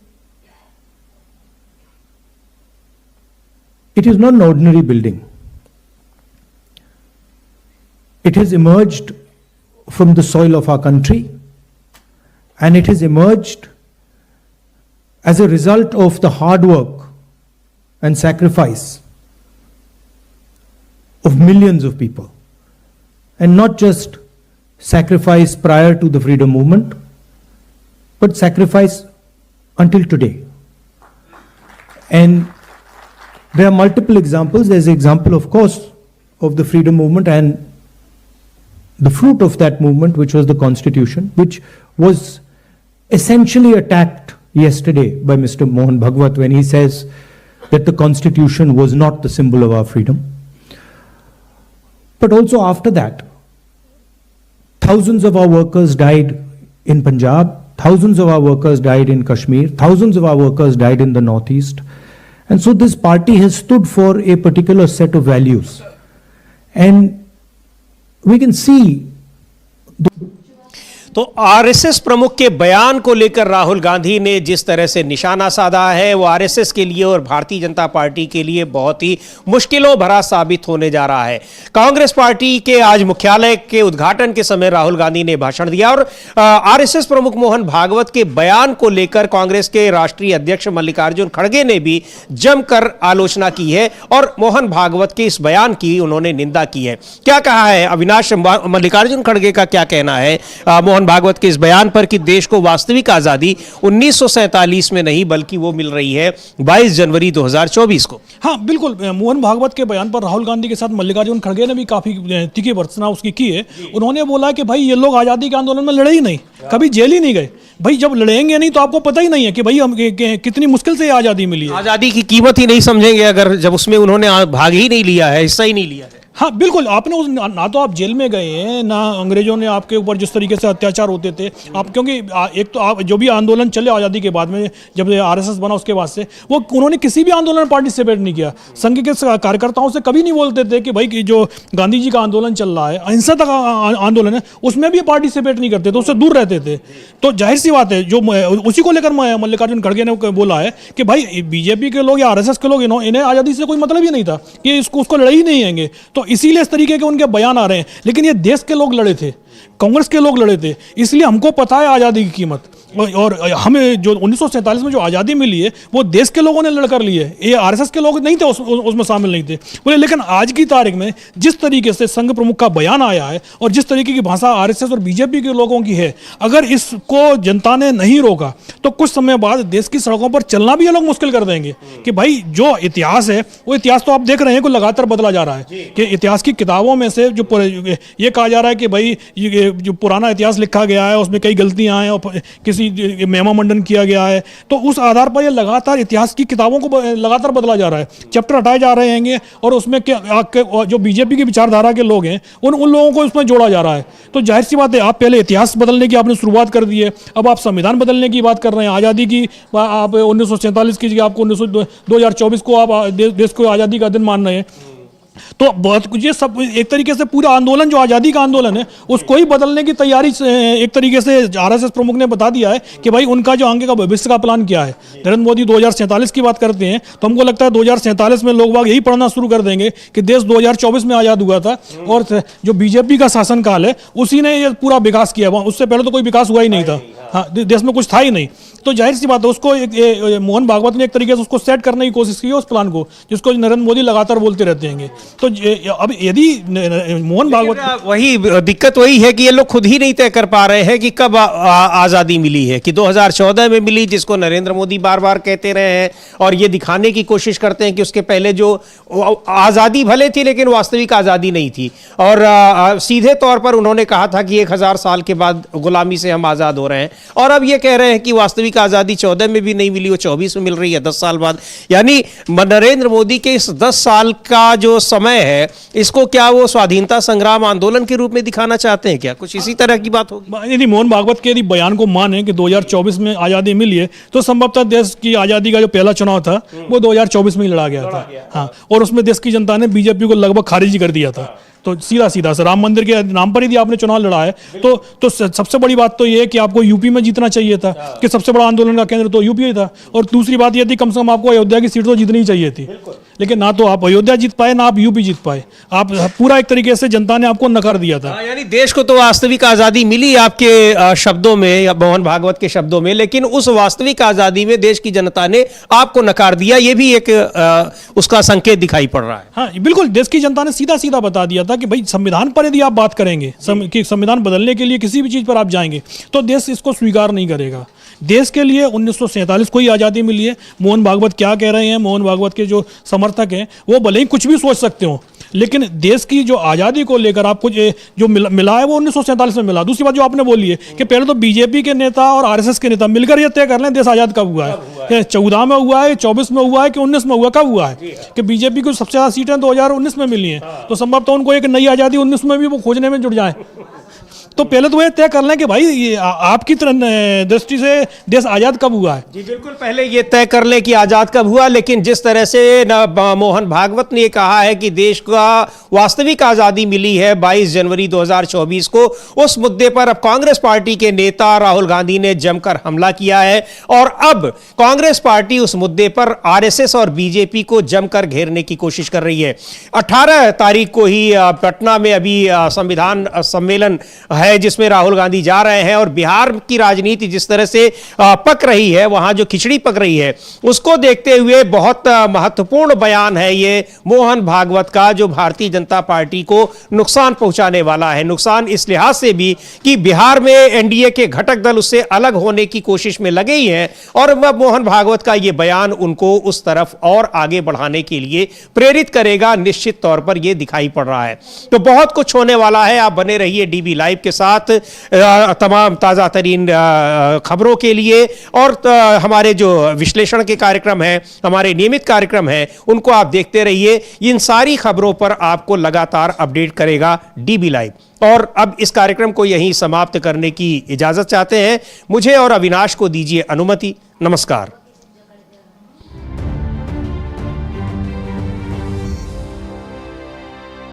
it is not an ordinary building. It has emerged from the soil of our country, and it has emerged as a result of the hard work and sacrifice of millions of people, and not just sacrifice prior to the freedom movement, but sacrifice until today. And there are multiple examples. There's the example, of course, of the freedom movement and the fruit of that movement, which was the Constitution, which was essentially attacked yesterday by Mr. Mohan Bhagwat when he says that the Constitution was not the symbol of our freedom. But also after that, thousands of our workers died in Punjab, thousands of our workers died in Kashmir, thousands of our workers died in the Northeast. And so this party has stood for a particular set of values. And we can see तो RSS प्रमुख के बयान को लेकर राहुल गांधी ने जिस तरह से निशाना साधा है वो आरएसएस के लिए और भारतीय जनता पार्टी के लिए बहुत ही मुश्किलों भरा साबित होने जा रहा है। कांग्रेस पार्टी के आज मुख्यालय के उद्घाटन के समय राहुल गांधी ने भाषण दिया और आरएसएस प्रमुख मोहन भागवत के बयान को लेकर कांग्रेस के राष्ट्रीय अध्यक्ष मल्लिकार्जुन खड़गे ने भी जमकर आलोचना की है और मोहन भागवत के इस बयान की उन्होंने निंदा की है। क्या कहा है अविनाश, मल्लिकार्जुन खड़गे का क्या कहना है मोहन भागवत के इस बयान पर कि देश को वास्तविक आजादी 1947 में नहीं बल्कि वो मिल रही है 22 जनवरी 2024 को। हाँ बिल्कुल, मोहन भागवत के बयान पर राहुल गांधी के साथ मल्लिकार्जुन खड़गे ने भी काफी तीखी भर्त्सना उसकी की है। उन्होंने बोला कि भाई ये लोग आजादी के आंदोलन में लड़े ही नहीं, कभी जेल ही नहीं गए। भाई जब लड़ेंगे नहीं तो आपको पता ही नहीं है कि भाई हम कितनी मुश्किल से आजादी मिली है। आजादी की कीमत ही नहीं समझेंगे अगर जब उसमें उन्होंने भाग ही नहीं लिया है, हिस्सा ही नहीं लिया है। हाँ बिल्कुल, आपने ना तो आप जेल में गए हैं, ना अंग्रेजों ने आपके ऊपर जिस तरीके से अत्याचार होते थे आप, क्योंकि एक तो आप जो भी आंदोलन चले आज़ादी के बाद में, जब आरएसएस बना उसके बाद से वो उन्होंने किसी भी आंदोलन में पार्टिसिपेट नहीं किया। संघ के कार्यकर्ताओं से कभी नहीं बोलते थे कि भाई जो गांधी जी का आंदोलन चल रहा है, अहिंसक आंदोलन है, उसमें भी पार्टिसिपेट नहीं करते थे, उससे दूर रहते थे। तो जाहिर सी बात है, जो उसी को लेकर मल्लिकार्जुन खड़गे ने बोला है कि भाई बीजेपी के लोग या आरएसएस के लोग इन्हें आज़ादी से कोई मतलब ही नहीं था, कि उसको लड़े ही नहीं आएंगे। तो इसीलिए इस तरीके के उनके बयान आ रहे हैं। लेकिन ये देश के लोग लड़े थे, कांग्रेस के लोग लड़े थे, इसलिए हमको पता है आज़ादी की कीमत। और हमें जो 1947 में जो आज़ादी मिली है वो देश के लोगों ने लड़कर ली है, ये आरएसएस के लोग नहीं थे, उसमें शामिल नहीं थे बोले। लेकिन आज की तारीख में जिस तरीके से संघ प्रमुख का बयान आया है और जिस तरीके की भाषा आरएसएस और बीजेपी के लोगों की है, अगर इसको जनता ने नहीं रोका तो कुछ समय बाद देश की सड़कों पर चलना भी ये लोग मुश्किल कर देंगे। कि भाई जो इतिहास है वो इतिहास तो आप देख रहे हैं कि लगातार बदला जा रहा है, कि इतिहास की किताबों में से जो ये कहा जा रहा है कि भाई जो पुराना इतिहास लिखा गया है उसमें कई गलतियां हैं और किसी मेमा मंडन किया गया है, तो उस आधार पर ये लगातार इतिहास की किताबों को लगातार बदला जा रहा है, चैप्टर हटाए जा रहे हैं और उसमें जो बीजेपी की विचारधारा के लोग हैं उन लोगों को उसमें जोड़ा जा रहा है। तो जाहिर सी बात है, आप पहले इतिहास बदलने की आपने शुरुआत कर दी है, अब आप संविधान बदलने की बात कर रहे हैं। आज़ादी की आप 1947 की जगह आपको 2024 को आप देश को आज़ादी का दिन मान रहे हैं। तो बहुत कुछ ये सब एक तरीके से पूरा आंदोलन जो आज़ादी का आंदोलन है उसको ही बदलने की तैयारी एक तरीके से आरएसएस प्रमुख ने बता दिया है कि भाई उनका जो आगे का भविष्य का प्लान क्या है। नरेंद्र मोदी 2047 की बात करते हैं तो हमको लगता है 2047 में लोग बाग यही पढ़ना शुरू कर देंगे कि देश 2024 में आज़ाद हुआ था और जो बीजेपी का शासनकाल है उसी ने ये पूरा विकास किया, उससे पहले तो कोई विकास हुआ ही नहीं था। हाँ देश में कुछ था ही नहीं, तो जाहिर सी बात है उसको मोहन भागवत ने एक तरीके से उसको सेट करने की कोशिश की है उस प्लान को, जिसको नरेंद्र मोदी लगातार बोलते रहते हैं। तो अब यदि मोहन भागवत, वही दिक्कत वही है कि ये लोग खुद ही नहीं तय कर पा रहे हैं कि कब आजादी मिली है, कि 2014 में मिली, जिसको नरेंद्र मोदी बार बार कहते रहे हैं, और ये दिखाने की कोशिश करते हैं कि उसके पहले जो आजादी भले थी लेकिन वास्तविक आजादी नहीं थी। और सीधे तौर पर उन्होंने कहा था कि 1000 साल के बाद गुलामी से हम आजाद हो रहे हैं, और अब ये कह रहे हैं कि वास्तविक आजादी 14 में भी नहीं मिली, वो 24 में मिल रही है 10 साल बाद। यानी नरेंद्र मोदी के इस 10 साल का जो समय है, इसको क्या वो स्वाधीनता संग्राम आंदोलन के रूप में दिखाना चाहते हैं क्या? कुछ इसी तरह की बात होगी। यदि मोहन भागवत के यदि बयान को माने कि 2024 में आजादी मिली है, तो संभवतः देश की आजादी का जो पहला चुनाव था वो 2024 में ही लड़ा गया था। हाँ, और उसमें देश की जनता ने बीजेपी को लगभग खारिज कर दिया था। तो सीधा सीधा से राम मंदिर के नाम पर यदि आपने चुनाव लड़ा है, तो सबसे बड़ी बात तो ये है कि आपको यूपी में जीतना चाहिए था, कि सबसे बड़ा आंदोलन का केंद्र तो यूपी ही था। और दूसरी बात ये थी कम से कम आपको अयोध्या की सीट तो जीतनी चाहिए थी, लेकिन ना तो आप अयोध्या जीत पाए ना आप यूपी जीत पाए। आप पूरा एक तरीके से जनता ने आपको नकार दिया था। यानी देश को तो वास्तविक आजादी मिली आपके शब्दों में, या मोहन भागवत के शब्दों में, लेकिन उस वास्तविक आजादी में देश की जनता ने आपको नकार दिया। ये भी एक उसका संकेत दिखाई पड़ रहा है। हाँ बिल्कुल, देश की जनता ने सीधा सीधा बता दिया था कि भाई संविधान पर यदि आप बात करेंगे कि संविधान बदलने के लिए किसी भी चीज पर आप जाएंगे तो देश इसको स्वीकार नहीं करेगा। देश के लिए 1947 को ही आज़ादी मिली है। मोहन भागवत क्या कह रहे हैं, मोहन भागवत के जो समर्थक हैं वो भले ही कुछ भी सोच सकते हो, लेकिन देश की जो आज़ादी को लेकर आपको जो मिला है वो 1947 में मिला। दूसरी बात जो आपने बोली है कि पहले तो बीजेपी के नेता और आरएसएस के नेता मिलकर ये तय कर लें देश आज़ाद कब हुआ है, 14 में हुआ है, 24 में हुआ है कि 19 में हुआ, कब हुआ है कि बीजेपी को सबसे ज़्यादा सीटें 2019 में मिली हैं, तो संभव तो उनको एक नई आज़ादी 19 में भी वो खोजने में जुट जाए। तो पहले तो ये तय कर लें कि भाई ये आपकी दृष्टि से देश आज़ाद कब हुआ है। जी बिल्कुल, पहले ये तय कर लें कि आज़ाद कब हुआ, लेकिन जिस तरह से मोहन भागवत ने कहा है कि देश का वास्तविक आज़ादी मिली है 22 जनवरी 2024 को, उस मुद्दे पर अब कांग्रेस पार्टी के नेता राहुल गांधी ने जमकर हमला किया है, और अब कांग्रेस पार्टी उस मुद्दे पर आरएसएस और बीजेपी को जमकर घेरने की कोशिश कर रही है। 18 तारीख को ही पटना में अभी संविधान सम्मेलन है जिसमें राहुल गांधी जा रहे हैं, और बिहार की राजनीति जिस तरह से पक रही है, वहां जो खिचड़ी पक रही है, उसको देखते हुए बहुत महत्वपूर्ण बयान है ये मोहन भागवत का, जो भारतीय जनता पार्टी को नुकसान पहुंचाने वाला है। नुकसान इस लिहाज से भी कि बिहार में एनडीए के घटक दल उससे अलग होने की कोशिश में लगे ही हैं, और मोहन भागवत का ये बयान उनको उस तरफ और आगे बढ़ाने के लिए प्रेरित करेगा, निश्चित तौर पर यह दिखाई पड़ रहा है। तो बहुत कुछ होने वाला है। आप बने रहिए डीबी लाइव के साथ तमाम ताज़ा तरीन खबरों के लिए, और हमारे जो विश्लेषण के कार्यक्रम हैं, हमारे नियमित कार्यक्रम हैं, उनको आप देखते रहिए। इन सारी खबरों पर आपको लगातार अपडेट करेगा डीबी लाइव। और अब इस कार्यक्रम को यहीं समाप्त करने की इजाजत चाहते हैं। मुझे और अविनाश को दीजिए अनुमति। नमस्कार।